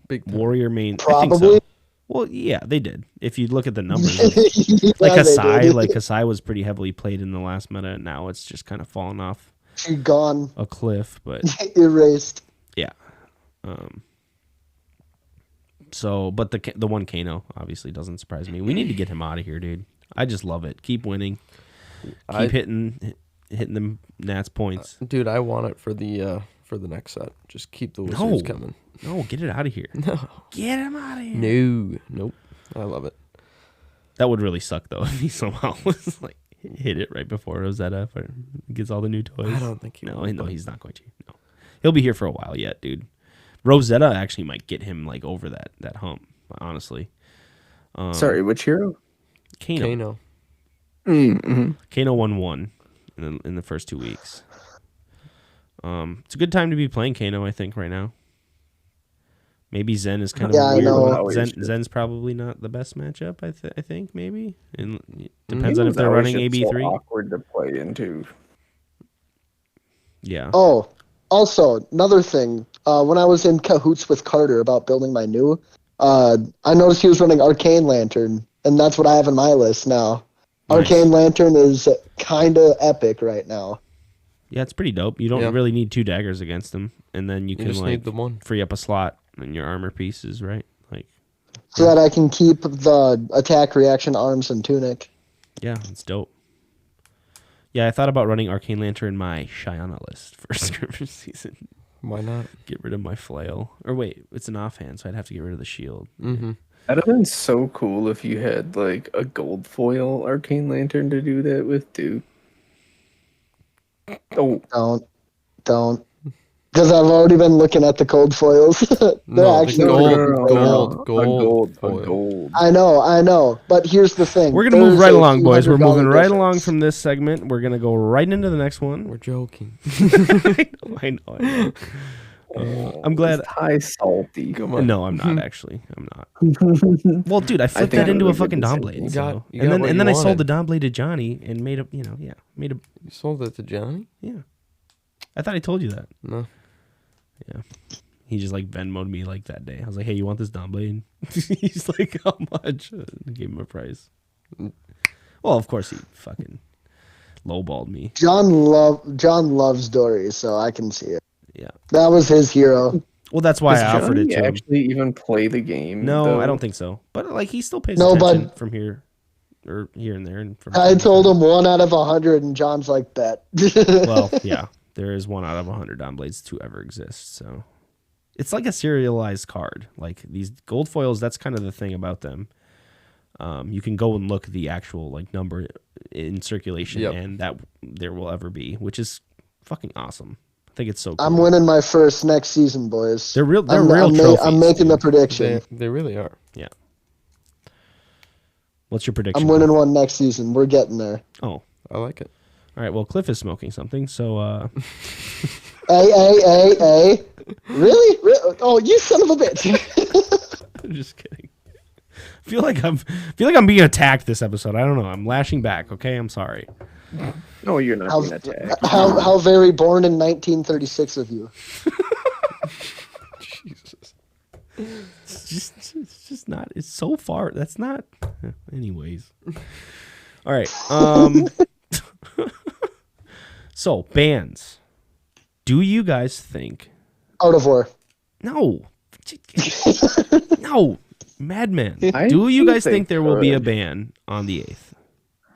Big time. Warrior main. I Probably. think so. Well, yeah, they did. If you look at the numbers, like Yeah, they Kasai, did. like Kasai was pretty heavily played in the last meta. And now it's just kind of fallen off She gone, a cliff. But erased. yeah. So, but the 1 Kano obviously doesn't surprise me. We need to get him out of here, dude. I just love it. Keep winning. Keep hitting them Nats points. Dude, I want it for the next set. Just keep the wizards No. coming. No, get it out of here. No. Get him out of here. No. Nope. I love it. That would really suck though if he somehow was like hit it right before Rosetta or gets all the new toys. I don't think he will, No, but- he's not going to. No, he'll be here for a while yet, dude. Rosetta actually might get him like over that hump. Honestly, Sorry, which hero? Kano. Kano. Mm-hmm. Kano won 1 in the first 2 weeks. It's a good time to be playing Kano, I think, right now. Maybe Zen is kind of Yeah, I weird. know. Zen's probably not the best matchup. I think maybe. And it depends on if they're Always running just so AB3. awkward to play into. Yeah. Oh, also another thing. When I was in cahoots with Carter about building my new, I noticed he was running Arcane Lantern, and that's what I have in my list now. Nice. Arcane Lantern is kind of epic right now. Yeah, it's pretty dope. You don't really need 2 daggers against them, and then you can just like need the one. free up a slot in your armor pieces, right? Like, So that I can keep the attack, reaction, arms, and tunic. yeah, it's dope. Yeah, I thought about running Arcane Lantern in my Shyana list for skirmish season. Why not? Get rid of my flail. Or wait, it's an offhand, so I'd have to get rid of the shield. Mm-hmm. That'd have been so cool if you had like a gold foil arcane lantern to do that with too. Oh, Don't. Because I've already been looking at the cold foils. They're No, actually gold a foil. gold. I know. But here's the thing. We're going to move right along, boys. We're moving right difference. along from this segment. We're going to go right into the next one. We're joking. I know. I'm glad. It's high salty. Come on. No, I'm not actually. I'm not. Well, dude, I flipped think that it into a was a fucking good Dawn decision. Blade. You got So. what And then you I sold wanted. the Dawn Blade to Johnny and made a. You sold it to Johnny? Yeah. I thought I told you that. No. Yeah. He just like Venmo'd me like that day. I was like, hey, you want this Dawn Blade? He's like, how much? I gave him a price. Well, of course he fucking lowballed me. John loves Dory, so I can see it. Yeah. That was his hero. Well, that's why Does I offered it Johnny to him. actually even play the game? No, though? I don't think so. But like he still pays No, attention but- from here or here and there. And from I told him 1 out of 100, and John's like, bet. Well, yeah, there is 1 out of 100 Dawn Blades to ever exist. So it's like a serialized card. Like these gold foils, that's kind of the thing about them. You can go and look at the actual like number in circulation, Yep. and that there will ever be, which is fucking awesome. I think it's so cool. I'm winning my first next season, boys. They're real. They're I'm, real I'm, trophies. I'm making the dude. prediction. They really are. What's your prediction? I'm winning one next season. We're getting there. Oh, I like it. all right. Well, Cliff is smoking something, so Hey. Really? Oh, you son of a bitch. I'm just kidding. Feel like I'm being attacked this episode. I don't know. I'm lashing back. Okay, I'm sorry. No, you're not How, being attacked. how very born in 1936 of you. Jesus. It's just not. It's so far. That's not. Anyways. All right. So bands. Do you guys think? Out of war. No. No. Madman. I Do you think guys they think there will be a could. ban on the 8th?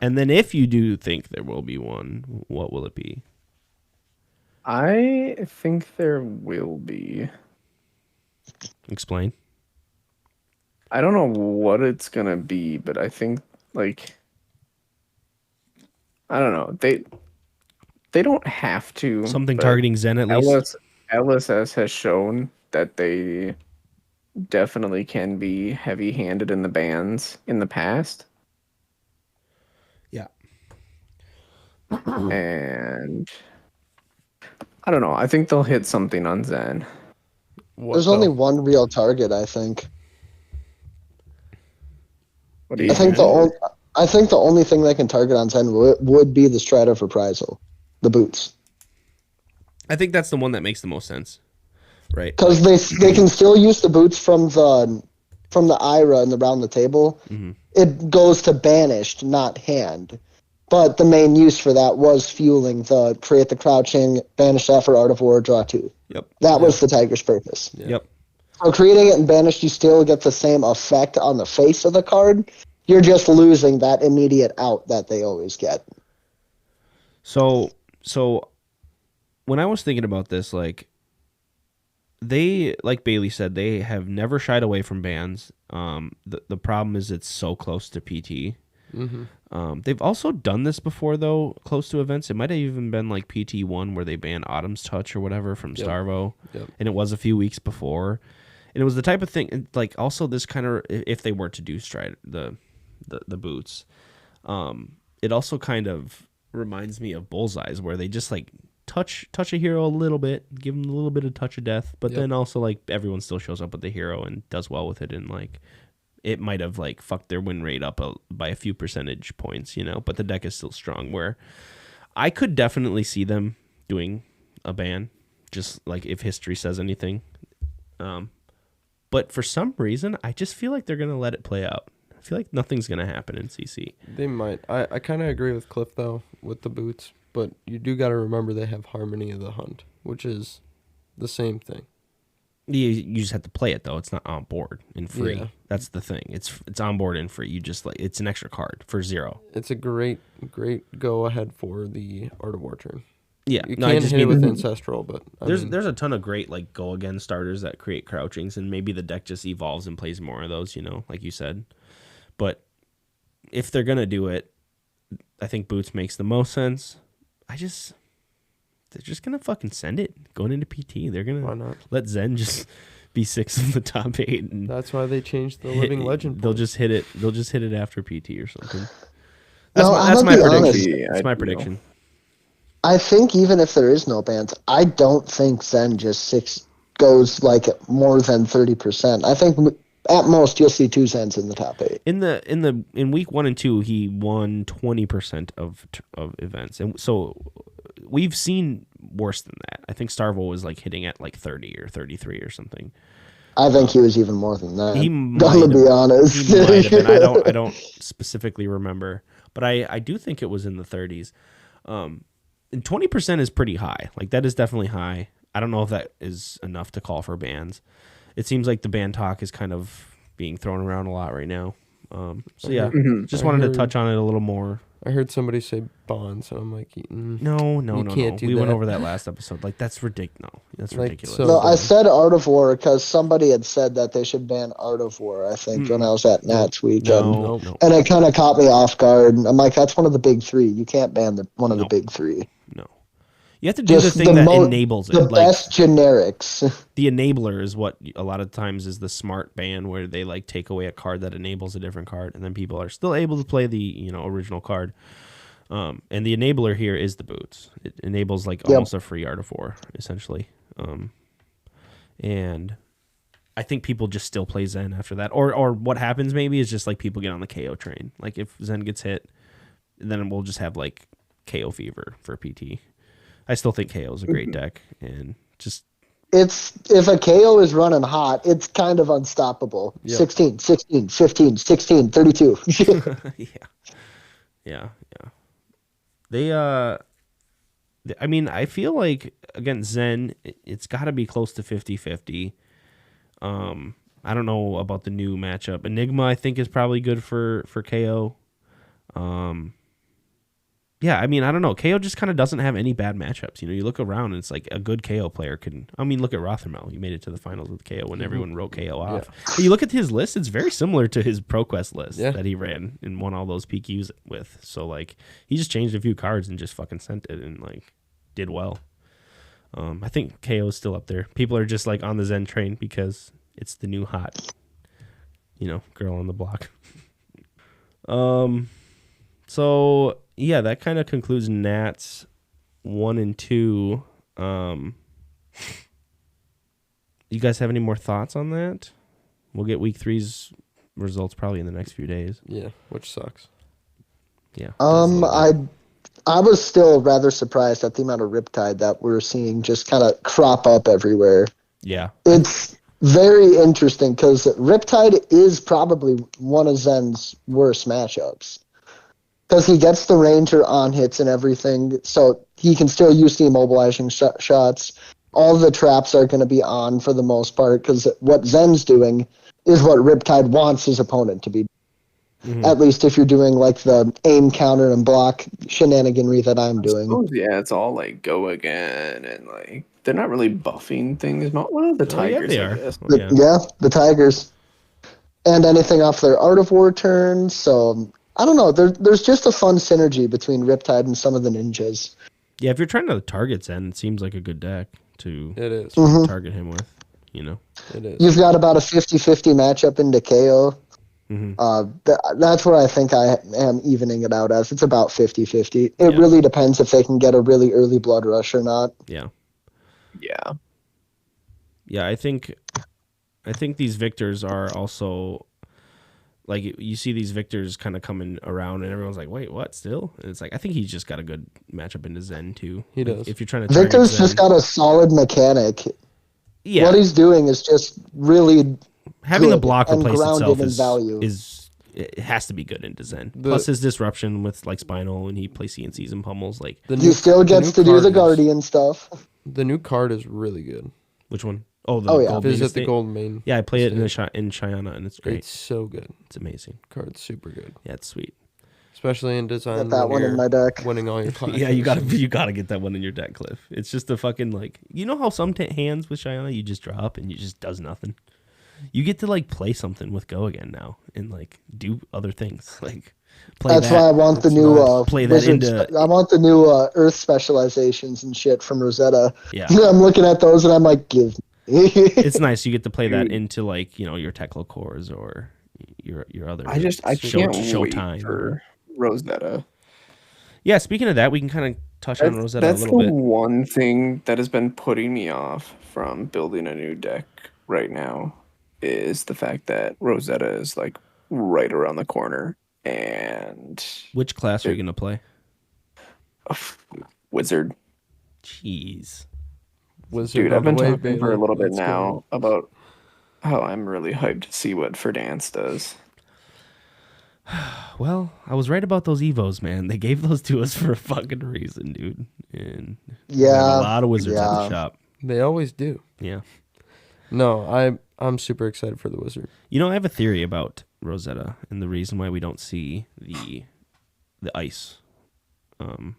And then if you do think there will be one, what will it be? I think there will be. Explain. I don't know what it's gonna be, but I think like I don't know. They don't have to. Something but targeting Zen at least. LSS has shown that they definitely can be heavy-handed in the bans in the past. Yeah. And I don't know. I think they'll hit something on Zen. What There's though? only one real target, I think. What do you I think the only thing they can target on Zen would be the Strata for Reprisal, the boots, I think that's the one that makes the most sense. Right. because they can still use the boots from the Ira and around the table. Mhm. It goes to banished, not hand. But the main use for that was fueling the create the crouching, banish that for Art of War, draw 2. Yep. That was the Tiger's purpose. Yeah. Yep. So creating it and banished, you still get the same effect on the face of the card. You're just losing that immediate out that they always get. So when I was thinking about this, like they, like Bailey said, they have never shied away from bans. The problem is it's so close to PT. Mm-hmm. They've also done this before though, close to events. It might have even been like PT1 where they banned Autumn's Touch or whatever from Yep. Starvo, Yep. and it was a few weeks before. And it was the type of thing, like also this kind of, if they were to do stride the boots, it also kind of reminds me of Bullseyes where they just like touch a hero a little bit, give him a little bit of touch of death, but Yep. then also like everyone still shows up with the hero and does well with it, and like it might have like fucked their win rate up by a few percentage points, you know, but the deck is still strong. Where I could definitely see them doing a ban, just like if history says anything. But for some reason, I just feel like they're gonna let it play out. I feel like nothing's gonna happen in CC. They might. I kind of agree with Cliff though with the boots, but you do got to remember they have Harmony of the Hunt, which is the same thing. You just have to play it though. It's not on board and free. Yeah. That's the thing. It's on board and free. You just like it's an extra card for 0. It's a great go ahead for the Art of War turn. Yeah, You no, I can just hit it mean with Ancestral, but there's a ton of great like go again starters that create crouchings, and maybe the deck just evolves and plays more of those. Like you said. But if they're gonna do it, I think Boots makes the most sense. They're just gonna fucking send it going into PT. They're why gonna not? let Zen just be 6 of the top 8, and That's why they changed the Living Legend. They'll just hit it. They'll just hit it after PT or something. No, That's I'm my gonna be prediction. honest. That's my prediction. I think even if there is no bans, I don't think Zen just goes like more than 30%. I think at most you'll see 2 Zens in the top 8. In week 1 and 2, he won 20% of events, and so we've seen worse than that. I think Starvo was like hitting at like 30 or 33 or something. I think he was even more than that. He I'm might gonna be honest. He might have been. I don't specifically remember, but I do think it was in the 30s. And 20% is pretty high. Like that is definitely high. I don't know if that is enough to call for bans. It seems like the ban talk is kind of being thrown around a lot right now. So yeah, just wanted to touch on it a little more. I heard somebody say bonds, and I'm like, No. We went over that last episode. Like that's ridiculous. No, that's Like, ridiculous. so- No, I said Art of War because somebody had said that they should ban Art of War, I think, when I was at Nats weekend. No. And it kind of caught me off guard. I'm like, that's one of the big 3. You can't ban one of the big 3. No. You have to do Just the thing that enables it. The Like best generics. the enabler is what a lot of times is the smart ban, where they like take away a card that enables a different card, and then people are still able to play the original card. And the enabler here is the Boots. It enables like almost a free Art of War, essentially. And I think people just still play Zen after that. Or what happens maybe is just like people get on the KO train. Like if Zen gets hit, then we'll just have like KO fever for PT. I still think KO is a great deck, and just If a KO is running hot, it's kind of unstoppable. Yep. 16, 16, 15, 16, 32. yeah. They I mean, I feel like against Zen, it's got to be close to 50-50. I don't know about the new matchup. Enigma, I think, is probably good for KO. Yeah, I mean, I don't know. KO just kind of doesn't have any bad matchups. You look around and it's like a good KO player can. I mean, look at Rothermel. He made it to the finals with KO when everyone wrote KO off. But you look at his list; it's very similar to his ProQuest list that he ran and won all those PQs with. So like, he just changed a few cards and just fucking sent it and like did well. I think KO is still up there. People are just like on the Zen train because it's the new hot, girl on the block. So yeah, that kind of concludes Nats 1 and 2. You guys have any more thoughts on that? We'll get week 3's results probably in the next few days. Yeah, which sucks. Yeah. I was still rather surprised at the amount of Riptide that we're seeing just kind of crop up everywhere. Yeah. It's very interesting because Riptide is probably one of Zen's worst matchups. Because he gets the Ranger on hits and everything, so he can still use the immobilizing shots. All the traps are going to be on for the most part, because what Zen's doing is what Riptide wants his opponent to be. Mm-hmm. At least if you're doing like the aim, counter, and block shenaniganry that I'm doing. Yeah, it's all like go again, and like they're not really buffing things. Well, the Tigers, they are. The Tigers. And anything off their Art of War turns, so... I don't know. There's just a fun synergy between Riptide and some of the ninjas. Yeah, if you're trying to target Zen, it seems like a good deck to target him with. It is. You've got about a 50-50 matchup into KO. Mm-hmm. That's where I think I am evening it out as. It's about 50-50. It really depends if they can get a really early blood rush or not. Yeah. Yeah. Yeah, I think these victors are also... Like, you see these victors kind of coming around, and everyone's like, wait, what, still? And it's like, I think he's just got a good matchup into Zen, too. He does. If you're trying to Victor's Zen, just got a solid mechanic. Yeah. What he's doing is just really having the block and replace grounded itself in value. it has to be good into Zen. Plus his disruption with, like, Spinal, and he plays CNCs and pummels. Like, he still gets to do the Guardian stuff. The new card is really good. Which one? Oh, the Oh, yeah. Gold Main Visit Estate? the Gold Main. Yeah, I play it in Estate. in Cheyenne, and it's great. It's so good. It's amazing. Card's super good, Yeah, it's sweet. especially in design. Got that when one in you're my deck. Winning all your classes. Yeah, you gotta get that one in your deck, Cliff. It's just a fucking like, you know how some hands with Cheyenne you just drop and you just does nothing. You get to like play something with Go again now and like do other things like play. That's why I want the new play that wizards. into. I want the new Earth specializations and shit from Rosetta. Yeah, I'm looking at those and I'm like, give me. it's nice. You get to play that into like your Tekla cores or your other. I can't wait Showtime for Rosetta. Yeah, speaking of that, we can kind of touch on Rosetta a That's little the bit. one thing that has been putting me off from building a new deck right now is the fact that Rosetta is like right around the corner. And Which class are you gonna play? Wizard. Jeez. Wizard Dude, on I've been the way, talking for a baby. little bit Let's now go. about how I'm really hyped to see what Verdance does. Well, I was right about those Evos, man. They gave those to us for a fucking reason, dude. And we have Yeah, a lot of wizards at the yeah. shop. They always do. Yeah. No, I'm super excited for the Wizard. You know, I have a theory about Rosetta and the reason why we don't see the ice.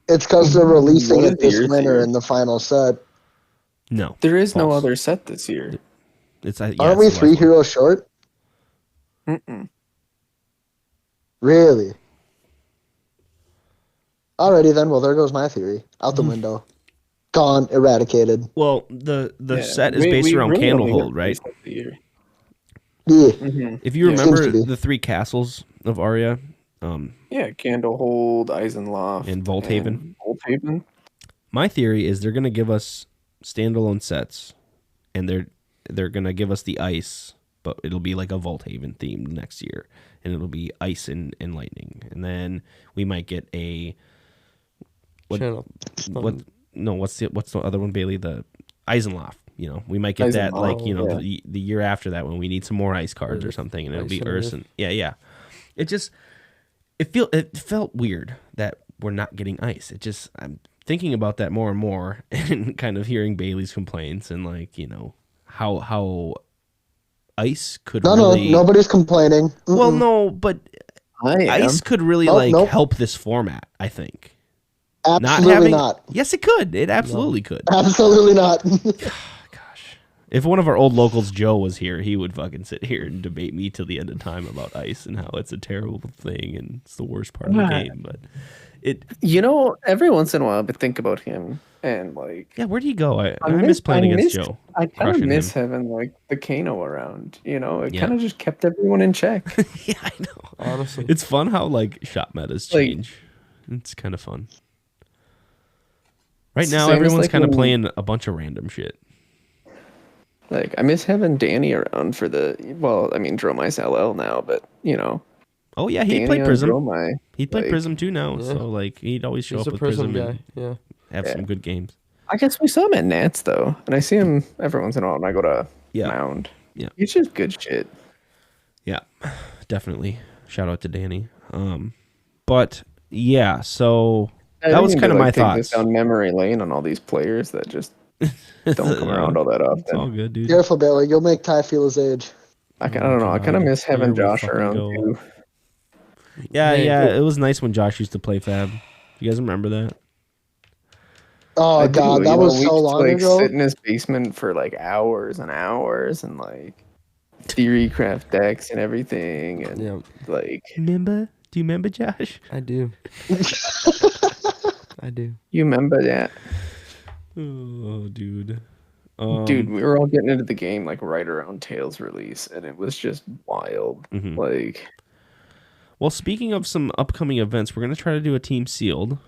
It's because they're releasing What it is this your winter theory? in the final set. No. There is no False. other set this year. It's yeah, Aren't it's we the last 3 one. heroes short? Mm-mm. Really? Alrighty then. Well, there goes my theory. Out the window. Gone. Eradicated. Well, the Yeah, set is we- based we around really only Candlehold, get right? three sets a year. Yeah. Mhm. If you Yeah. Seems remember to be. the 3 castles of Arya, Yeah, Candlehold, Eisenloft, And Volthaven. and Volthaven. my theory is they're going to give us standalone sets, and they're going to give us the ice, but it'll be like a Volthaven themed next year, and it'll be ice and lightning, and then we might get a what Channel. what no what's the other one, Bailey? The Eisenloft. You know, we might get that Eisenloft, like yeah. the year after that when we need some more ice cards or Earth. something, and it'll be Ice and Earth. Earth. Yeah. It felt weird that we're not getting ice. I'm thinking about that more and more, and kind of hearing Bailey's complaints and like how ice could No, really. nobody's complaining. Well, Mm-mm. no, but I am. ice could really Nope. help this format. I think. Absolutely not. Yes, it could. It absolutely could. Absolutely not. Gosh, if one of our old locals, Joe, was here, he would fucking sit here and debate me till the end of time about ice and how it's a terrible thing and it's the worst part of the game. But Every once in a while, I think about him and like. yeah, where'd he go? I miss playing against Joe. I kind of Crushing miss him. having like the Kano around. It Yeah. kind of just kept everyone in check. Yeah, I know. Honestly. It's fun how like shop metas Like- change. It's kind of fun. Right now, Same as, everyone's like, kind of when- playing a bunch of random shit. Like I miss having Danny around for Dromai's LL now, but Oh yeah, he Danny played on Prism. Dromai, He'd play like- Prism too now, Yeah. so like he'd always show He's up a with Prism Prism guy. and Yeah. have some good games. I guess we saw him at Nats though, and I see him every once in a while when I go to Yeah. Mound. Yeah. He's just good shit. Yeah, definitely. Shout out to Danny. But yeah, so that was kind of my take this thoughts. down memory lane on all these players that just don't come around all that It's all often. good, dude. Careful, Bailey. You'll make Ty feel his age. I don't know. I kind of God, miss having here we Josh fucking around go. too. Yeah, Hey, yeah. cool. It was nice when Josh used to play Fab. You guys remember that? Oh I do, God, that was we so used to, long like, ago. sit in his basement for like hours and hours and like theory craft decks and everything and Yeah, like Remember? Do you remember, Josh? I do. I do. you remember that, Oh, dude. dude? We were all getting into the game like right around Tails release, and it was just wild. Mhm. Like Well, speaking of some upcoming events, we're gonna try to do a team sealed.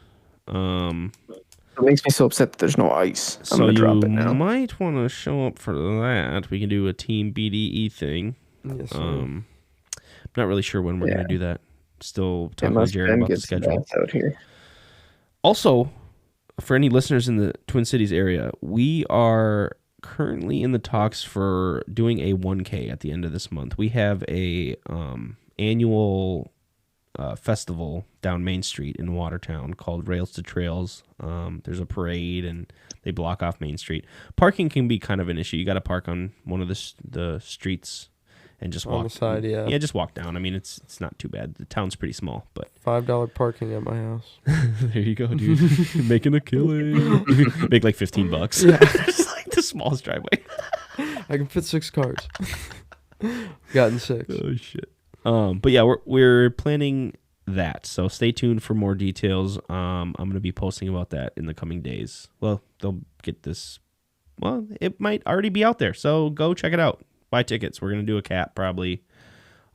it makes me so upset that there's no ice. I'm So gonna you drop it now. might want to show up for that. We can do a team BDE thing. Yes, sir. I'm not really sure when we're Yeah. gonna do that. Still Yeah, talking to unless Jared Ben about the gets the schedule. bats out here. Also, for any listeners in the Twin Cities area, we are currently in the talks for doing a 1K at the end of this month. We have a annual festival down Main Street in Watertown called Rails to Trails. There's a parade and they block off Main Street. Parking can be kind of an issue. You got to park on one of the streets and just walk on the side. Yeah, yeah, just walk down. I mean, it's not too bad. The town's pretty small, but $5 parking at my house. there you go, dude. You're making a killing. Make like $15. Yeah. Just like the smallest driveway. I can fit 6 cars. Gotten 6. Oh shit. But yeah, we're planning that. So stay tuned for more details. I'm gonna be posting about that in the coming days. Well, they'll get this. Well, it might already be out there. So go check it out. Buy tickets. We're gonna do a cap probably.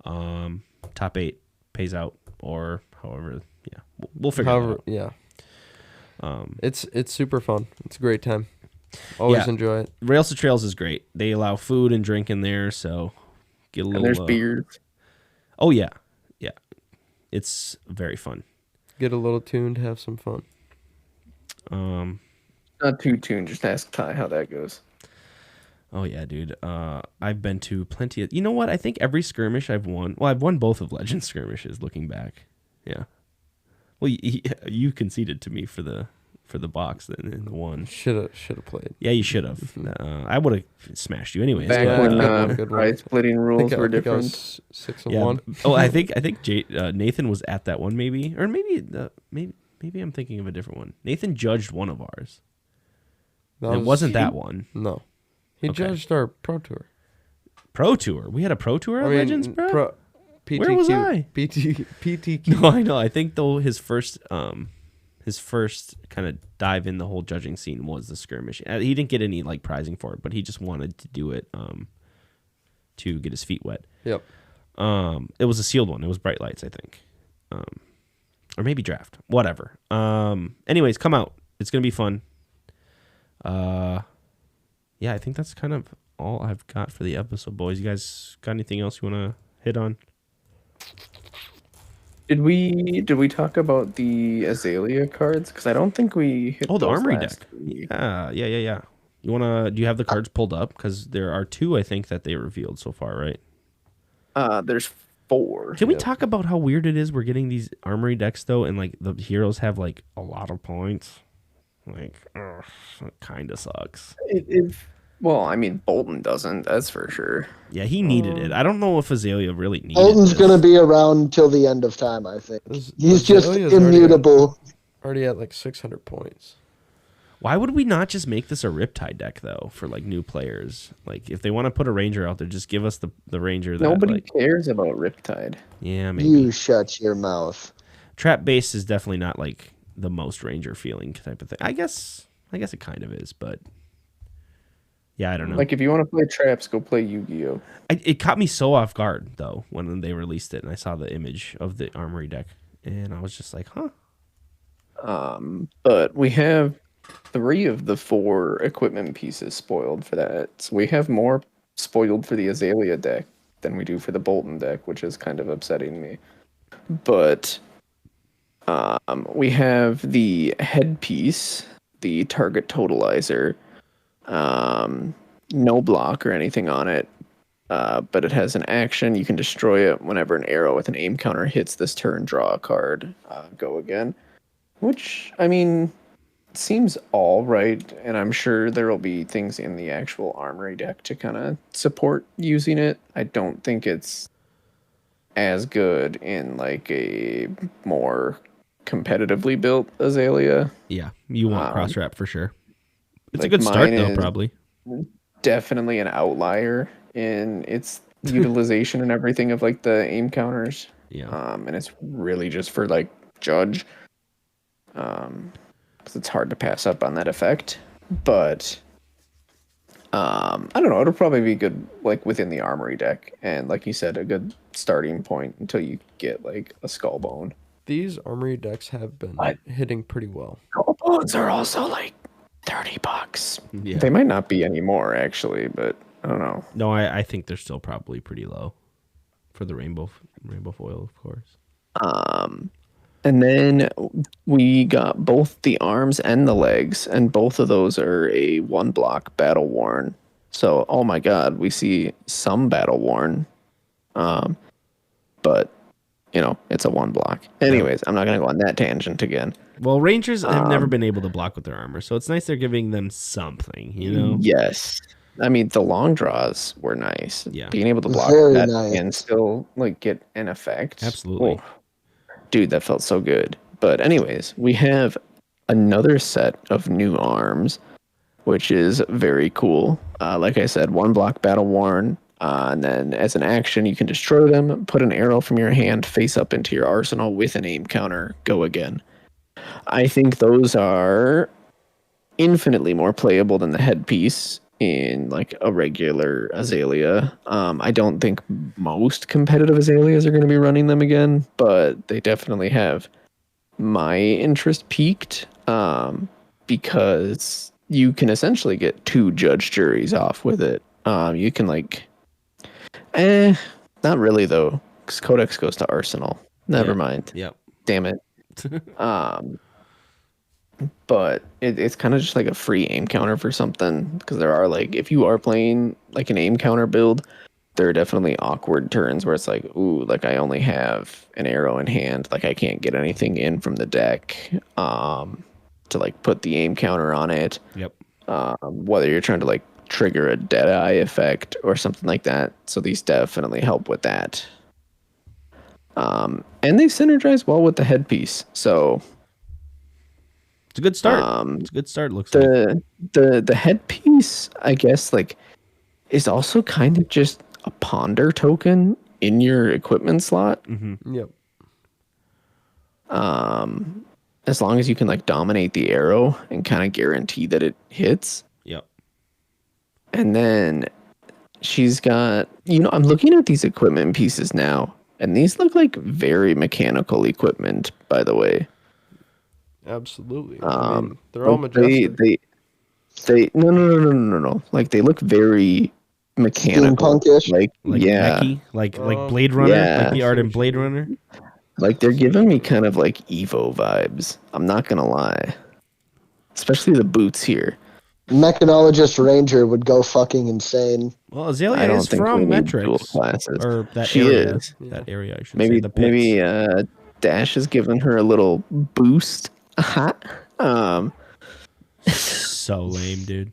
Top 8 pays out or however. Yeah, we'll figure it out. Yeah. It's super fun. It's a great time. Always enjoy it. Rails to Trails is great. They allow food and drink in there, so get a little. And there's beers. Oh yeah, yeah. It's very fun. Get a little tuned, have some fun. Not too tuned. Just ask Ty how that goes. Oh yeah, dude. I've been to plenty of. You know what? I think every skirmish I've won. Well, I've won both of Legend skirmishes. Looking back, yeah. Well, you conceded to me for the box then in the one. Should have played. Yeah, you should have. I would have smashed you anyways. Back but, when prize splitting rules were different. 6-1. Oh, I think Nathan was at that one maybe, or maybe I'm thinking of a different one. Nathan judged one of ours. It wasn't that one. No, he judged our Pro Tour. Pro Tour. We had a Pro Tour at Legends, bro. PTQ, Where was I? PTQ. No, I know. I think though his first kind of dive in the whole judging scene was the skirmish. He didn't get any like prizing for it, but he just wanted to do it to get his feet wet. Yep. It was a sealed one. It was Bright Lights, I think, or maybe Draft. Whatever. Anyways, come out. It's gonna be fun. Yeah, I think that's kind of all I've got for the episode, boys. You guys got anything else you want to hit on? Did we talk about the Azalea cards? Because I don't think we hit the those armory last deck. week. Yeah. Do you have the cards pulled up? Because there are 2, I think, that they revealed so far, right? There's 4. Can we talk about how weird it is we're getting these armory decks though, and like the heroes have like a lot of points? Like, it kind of sucks. Well, I mean, Bolton doesn't. That's for sure. Yeah, he needed it. I don't know if Azalea really needed Bolton's this. going to be around till the end of time, I think. He's just Azalea's immutable. Already at like 600 points. Why would we not just make this a Riptide deck though for like new players? Like if they want to put a Ranger out there, just give us the Ranger. Nobody cares about Riptide. Yeah, maybe. You shut your mouth. Trap base is definitely not like the most Ranger feeling type of thing. I guess it kind of is, but yeah, I don't know. Like if you want to play traps, go play Yu-Gi-Oh. It caught me so off guard though when they released it and I saw the image of the armory deck and I was just like, huh. But we have 3 of the 4 equipment pieces spoiled for that. So we have more spoiled for the Azalea deck than we do for the Bolton deck, which is kind of upsetting me. But we have the headpiece, the target totalizer, no block or anything on it, but it has an action. You can destroy it whenever an arrow with an aim counter hits this turn, draw a card, go again. Which, I mean, seems all right, and I'm sure there will be things in the actual armory deck to kind of support using it. I don't think it's as good in like a more competitively built Azalea. Yeah, you want cross wrap for sure. It's Like a good start mine though, is probably. Definitely an outlier in its utilization and everything of like the aim counters. Yeah. And it's really just for like judge. Because it's hard to pass up on that effect. But I don't know, it'll probably be good like within the armory deck, and like you said, a good starting point until you get like a skull bone. These armory decks have been hitting pretty well. Skull bones are also like $30. Yeah. They might not be anymore actually, but I don't know. No, I think they're still probably pretty low for the rainbow foil, of course. And then we got both the arms and the legs, and both of those are a 1-block battle worn. So, oh my god, we see some battle worn. But it's a 1 block. Anyways, I'm not gonna go on that tangent again. Well, Rangers have never been able to block with their armor, so it's nice they're giving them something, Yes. I mean, the long draws were nice. Yeah. Being able to block Very that nice. and still get an effect. Absolutely. Oh, dude, that felt so good. But anyways, we have another set of new arms, which is very cool. Like I said, 1 block battle worn. And then as an action, you can destroy them, put an arrow from your hand face up into your arsenal with an aim counter, go again. I think those are infinitely more playable than the headpiece in like a regular Azalea. I don't think most competitive Azaleas are going to be running them again, but they definitely have my interest peaked because you can essentially get 2 judge juries off with it. You can not really though, because Codex goes to Arsenal. Never mind. Yep. Damn it. But it's kind of just like a free aim counter for something, because there are if you are playing like an aim counter build, there are definitely awkward turns where it's like, ooh, I only have an arrow in hand, I can't get anything in from the deck to put the aim counter on it. Yep. Whether you're trying to trigger a dead eye effect or something like that. So these definitely help with that. And they synergize well with the headpiece. So it's a good start. It's a good start. Looks like the headpiece, I guess, is also kind of just a ponder token in your equipment slot. Mm-hmm. Yep. As long as you can dominate the arrow and kind of guarantee that it hits. Yep. And then she's got, I'm looking at these equipment pieces now, and these look like very mechanical equipment, by the way. Absolutely. They're all majestic. They no. They look very mechanical. Steampunkish. Yeah. mechy, like Blade Runner, yeah. like the art in Blade Runner. They're giving me kind of Evo vibes. I'm not gonna lie. Especially the boots here. Mechanologist Ranger would go fucking insane. Well, I Azalea don't is think we from need dual Metrics, classes. or that She area. is. That area, I should Maybe say. The pits. Dash has given her a little boost. So lame, dude.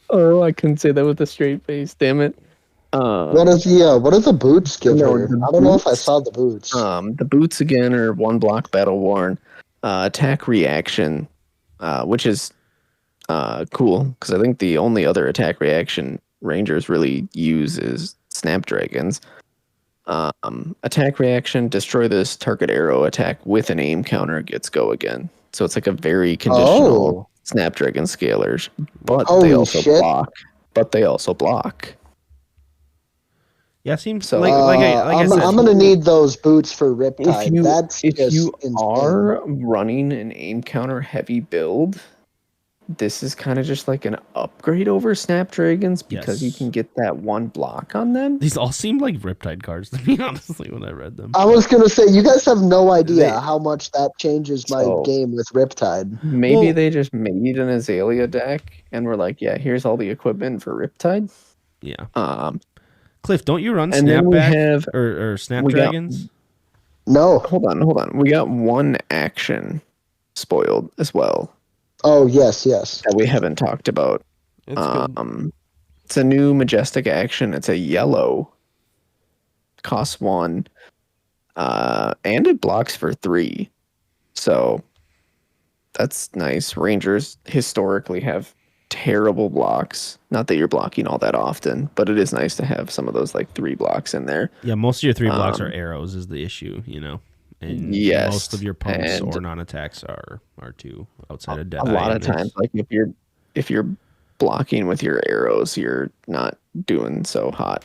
Oh, I couldn't say that with a straight face. Damn it. What are the boots give her? I don't know if I boots- saw the boots. The boots again are 1 block battle worn, attack reaction, which is cool because I think the only other attack reaction Rangers really use is Snapdragons. Attack reaction, destroy this target arrow attack with an aim counter, gets go again. So it's a very conditional Snapdragon scalers, but Holy they also shit. block. Yeah, seems So, like I said. I'm gonna need those boots for Riptide. That's if just you insane. are running an aim counter heavy build, this is kind of just an upgrade over Snapdragons because you Yes. can get that 1 block on them. These all seem like Riptide cards to me, honestly, when I read them. I was gonna say, you guys have no idea how much that changes my So- game with Riptide. Maybe Well- they just made an Azalea deck and were like, yeah, here's all the equipment for Riptide. Yeah. Cliff, don't you run And then we Snapback have or Snapdragons? No. hold on. We got 1 action spoiled as well Oh yes. that we haven't talked about. It's good. It's a new majestic action. It's a yellow, costs 1, and it blocks for 3. So that's nice. Rangers historically have terrible blocks. Not that you're blocking all that often, but it is nice to have some of those 3 blocks in there. Yeah, most of your 3 blocks are arrows is the issue, And Yes, most of your pumps and or non-attacks are 2 outside of dead A lot of times, if you're blocking with your arrows, you're not doing so hot.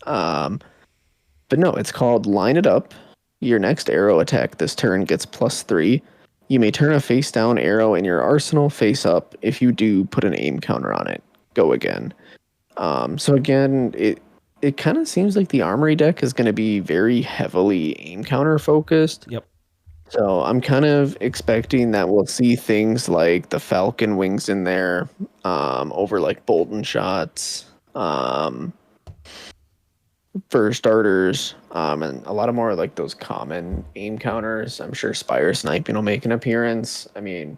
But no, it's called Line It Up. Your next arrow attack this turn gets +3. You may turn a face down arrow in your arsenal face up. If you do, put an aim counter on it. Go again. So again, it kind of seems like the armory deck is going to be very heavily aim counter focused. Yep. So I'm kind of expecting that we'll see things like the Falcon wings in there, over Bolton shots. for starters, and a lot of more like those common aim counters. I'm sure Spire Sniping will make an appearance. I mean,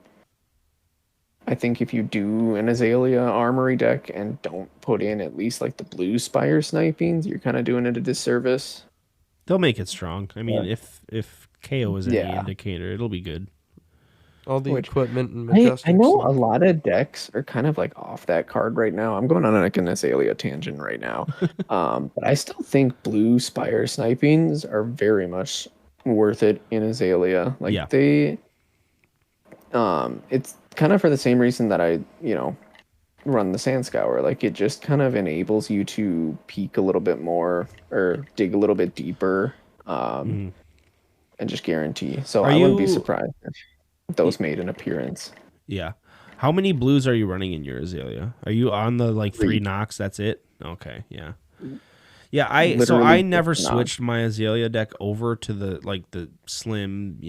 I think if you do an Azalea Armory deck and don't put in at least like the blue Spire Snipings, you're kind of doing it a disservice. They'll make it strong. I mean, if KO is any Yeah. indicator, it'll be good. All the Which- equipment and I Majestics. know a lot of decks are kind of like off that card right now. I'm going on like an Azalea tangent right now. But I still think blue Spire Snipings are very much worth it in Azalea. Like Yeah. they it's kind of for the same reason that I, run the Sand Scour. Like it just kind of enables you to peek a little bit more or dig a little bit deeper. And just guarantee. So I wouldn't be surprised if those made an appearance. Yeah. How many blues are you running in your Azalea? Are you on the like 3 knocks? That's it? Okay, yeah. Yeah, I Literally never just switched my Azalea deck over to the slim,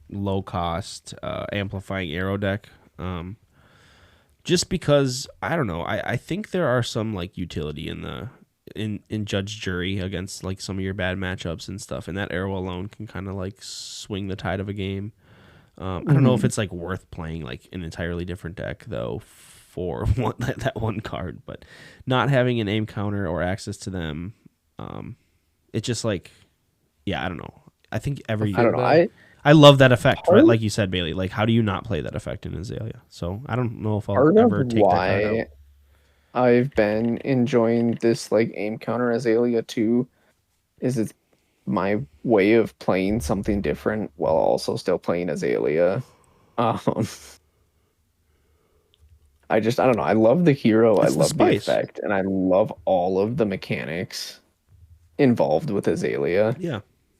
low cost amplifying arrow deck. Just because I don't know, I think there are some like utility in judge jury against like some of your bad matchups and stuff, and that arrow alone can kind of like swing the tide of a game. I don't know if it's like worth playing like an entirely different deck though for that one card, but not having an aim counter or access to them, it's just like, yeah, I don't know. I think I don't know. I love that effect, right? Like you said, Bailey. Like, how do you not play that effect in Azalea? So I don't know if I'll ever take that card out. I've been enjoying this like aim counter Azalea too, is it's my way of playing something different while also still playing Azalea. I don't know. I love the hero. It's I love the spice. effect, and I love all of the mechanics involved with Azalea. Yeah,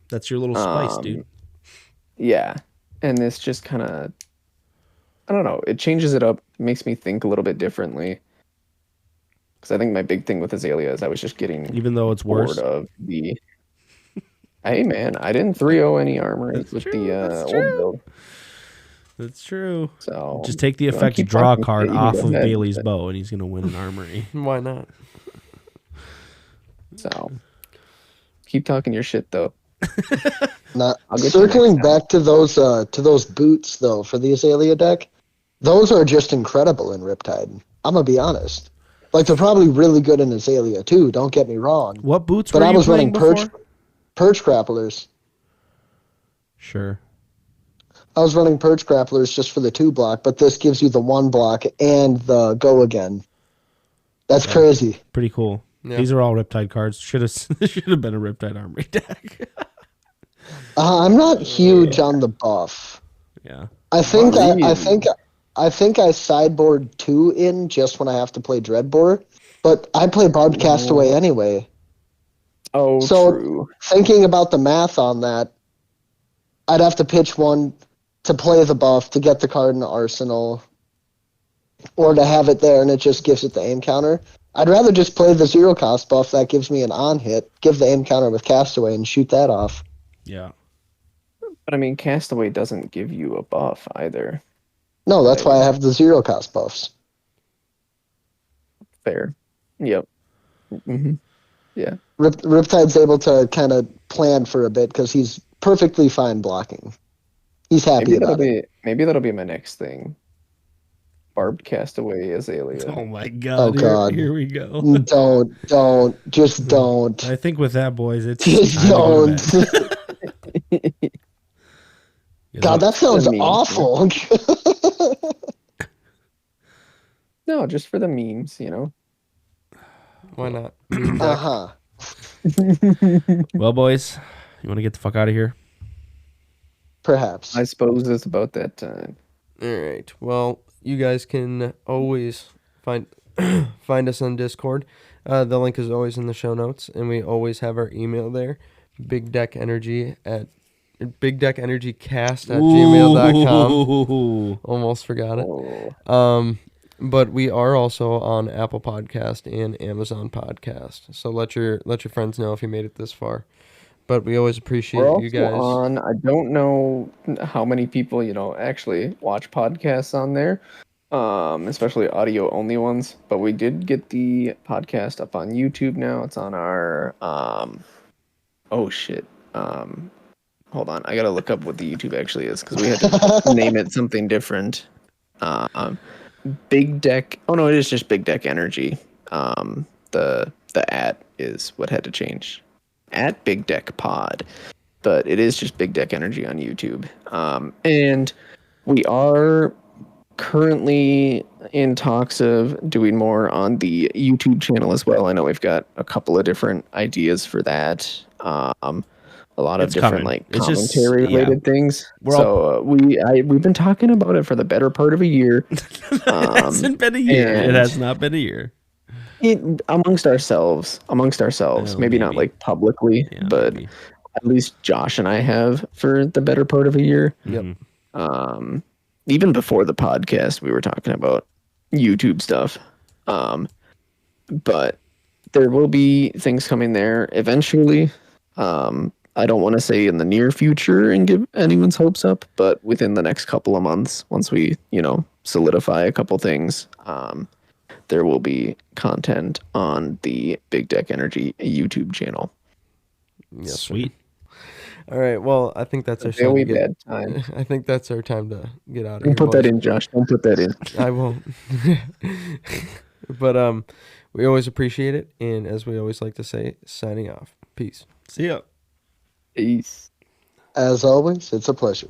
that's your little spice, dude. Yeah, and this just kind of, I don't know. It changes it up, makes me think a little bit differently. Because I think my big thing with Azalea is I was just getting Even though it's bored worse. of the. Hey man, I didn't 3-0 any armories with true, the that's old build. That's true. So Just take the you wanna effect keep draw talking card shit, you can off go of ahead, Bailey's but- bow, and he's gonna win an armory. Why not? So keep talking your shit though. Not I'll get you circling next time. back to those boots though for the Azalea deck. Those are just incredible in Riptide. I'm gonna be honest. Like they're probably really good in Azalea too. Don't get me wrong. What boots But were I you was playing running before? Purge Grapplers. Sure. I was running Purge Grapplers just for the 2 block, but this gives you the 1 block and the go again. That's crazy. Pretty cool. Yeah. These are all Riptide cards. Should have been a Riptide armory deck. I'm not huge on the buff. Yeah. I think Really? I think I sideboard 2 in just when I have to play Dreadbore, but I play Barbed Castaway anyway. Oh, So- true. Thinking about the math on that, I'd have to pitch 1 to play the buff to get the card in the arsenal, or to have it there and it just gives it the aim counter. I'd rather just play the 0 cost buff that gives me an on hit, give the aim counter with Castaway, and shoot that off. Yeah. But I mean, Castaway doesn't give you a buff either. No, that's why I have the 0 cost buffs. Fair. Yep. hmm Yeah. Riptide's able to kind of plan for a bit because he's perfectly fine blocking. He's happy about it. Maybe that'll be my next thing. Barbed Castaway Azalea. Oh my god. Oh, God. Here we go. Just don't. I think with that, boys, it's Just time to go don't. to bed. God, that sounds the meme. awful. No, just for the memes, Why not? Uh-huh. Well, boys, you want to get the fuck out of here? Perhaps. I suppose it's about that time. All right. Well, you guys can always find us on Discord. The link is always in the show notes, and we always have our email there. bigdeckenergycast at gmail.com. Ooh. Almost forgot it. Oh. But we are also on Apple Podcast and Amazon Podcast. So let your friends know if you made it this far. But we always appreciate We're also you guys. on. I don't know how many people actually watch podcasts on there, especially audio only ones. But we did get the podcast up on YouTube now. It's on our oh shit. Hold on, I gotta look up what the YouTube actually is because we had to name it something different. Big Deck. Oh no, it is just Big Deck Energy. The at is what had to change. At Big Deck Pod, but it is just Big Deck Energy on YouTube. And we are currently in talks of doing more on the YouTube channel as well. I know we've got a couple of different ideas for that. A lot of It's different coming. like commentary related things. We've been talking about it for the better part of a year. It hasn't been a year. It has not been a year. Amongst ourselves, Well, maybe not like publicly, but maybe. at least Josh and I have for the better part of a year. Yep. Even before the podcast, we were talking about YouTube stuff. But there will be things coming there eventually. I don't want to say in the near future and give anyone's hopes up, but within the next couple of months, once we, solidify a couple things, there will be content on the Big Deck Energy YouTube channel. Yes, Sweet. All right. Well, I think that's our time. I think that's our time to get out of here. Don't put that in, Josh. Don't put that in. I won't. But we always appreciate it, and as we always like to say, signing off. Peace. See ya. Peace. As always, it's a pleasure.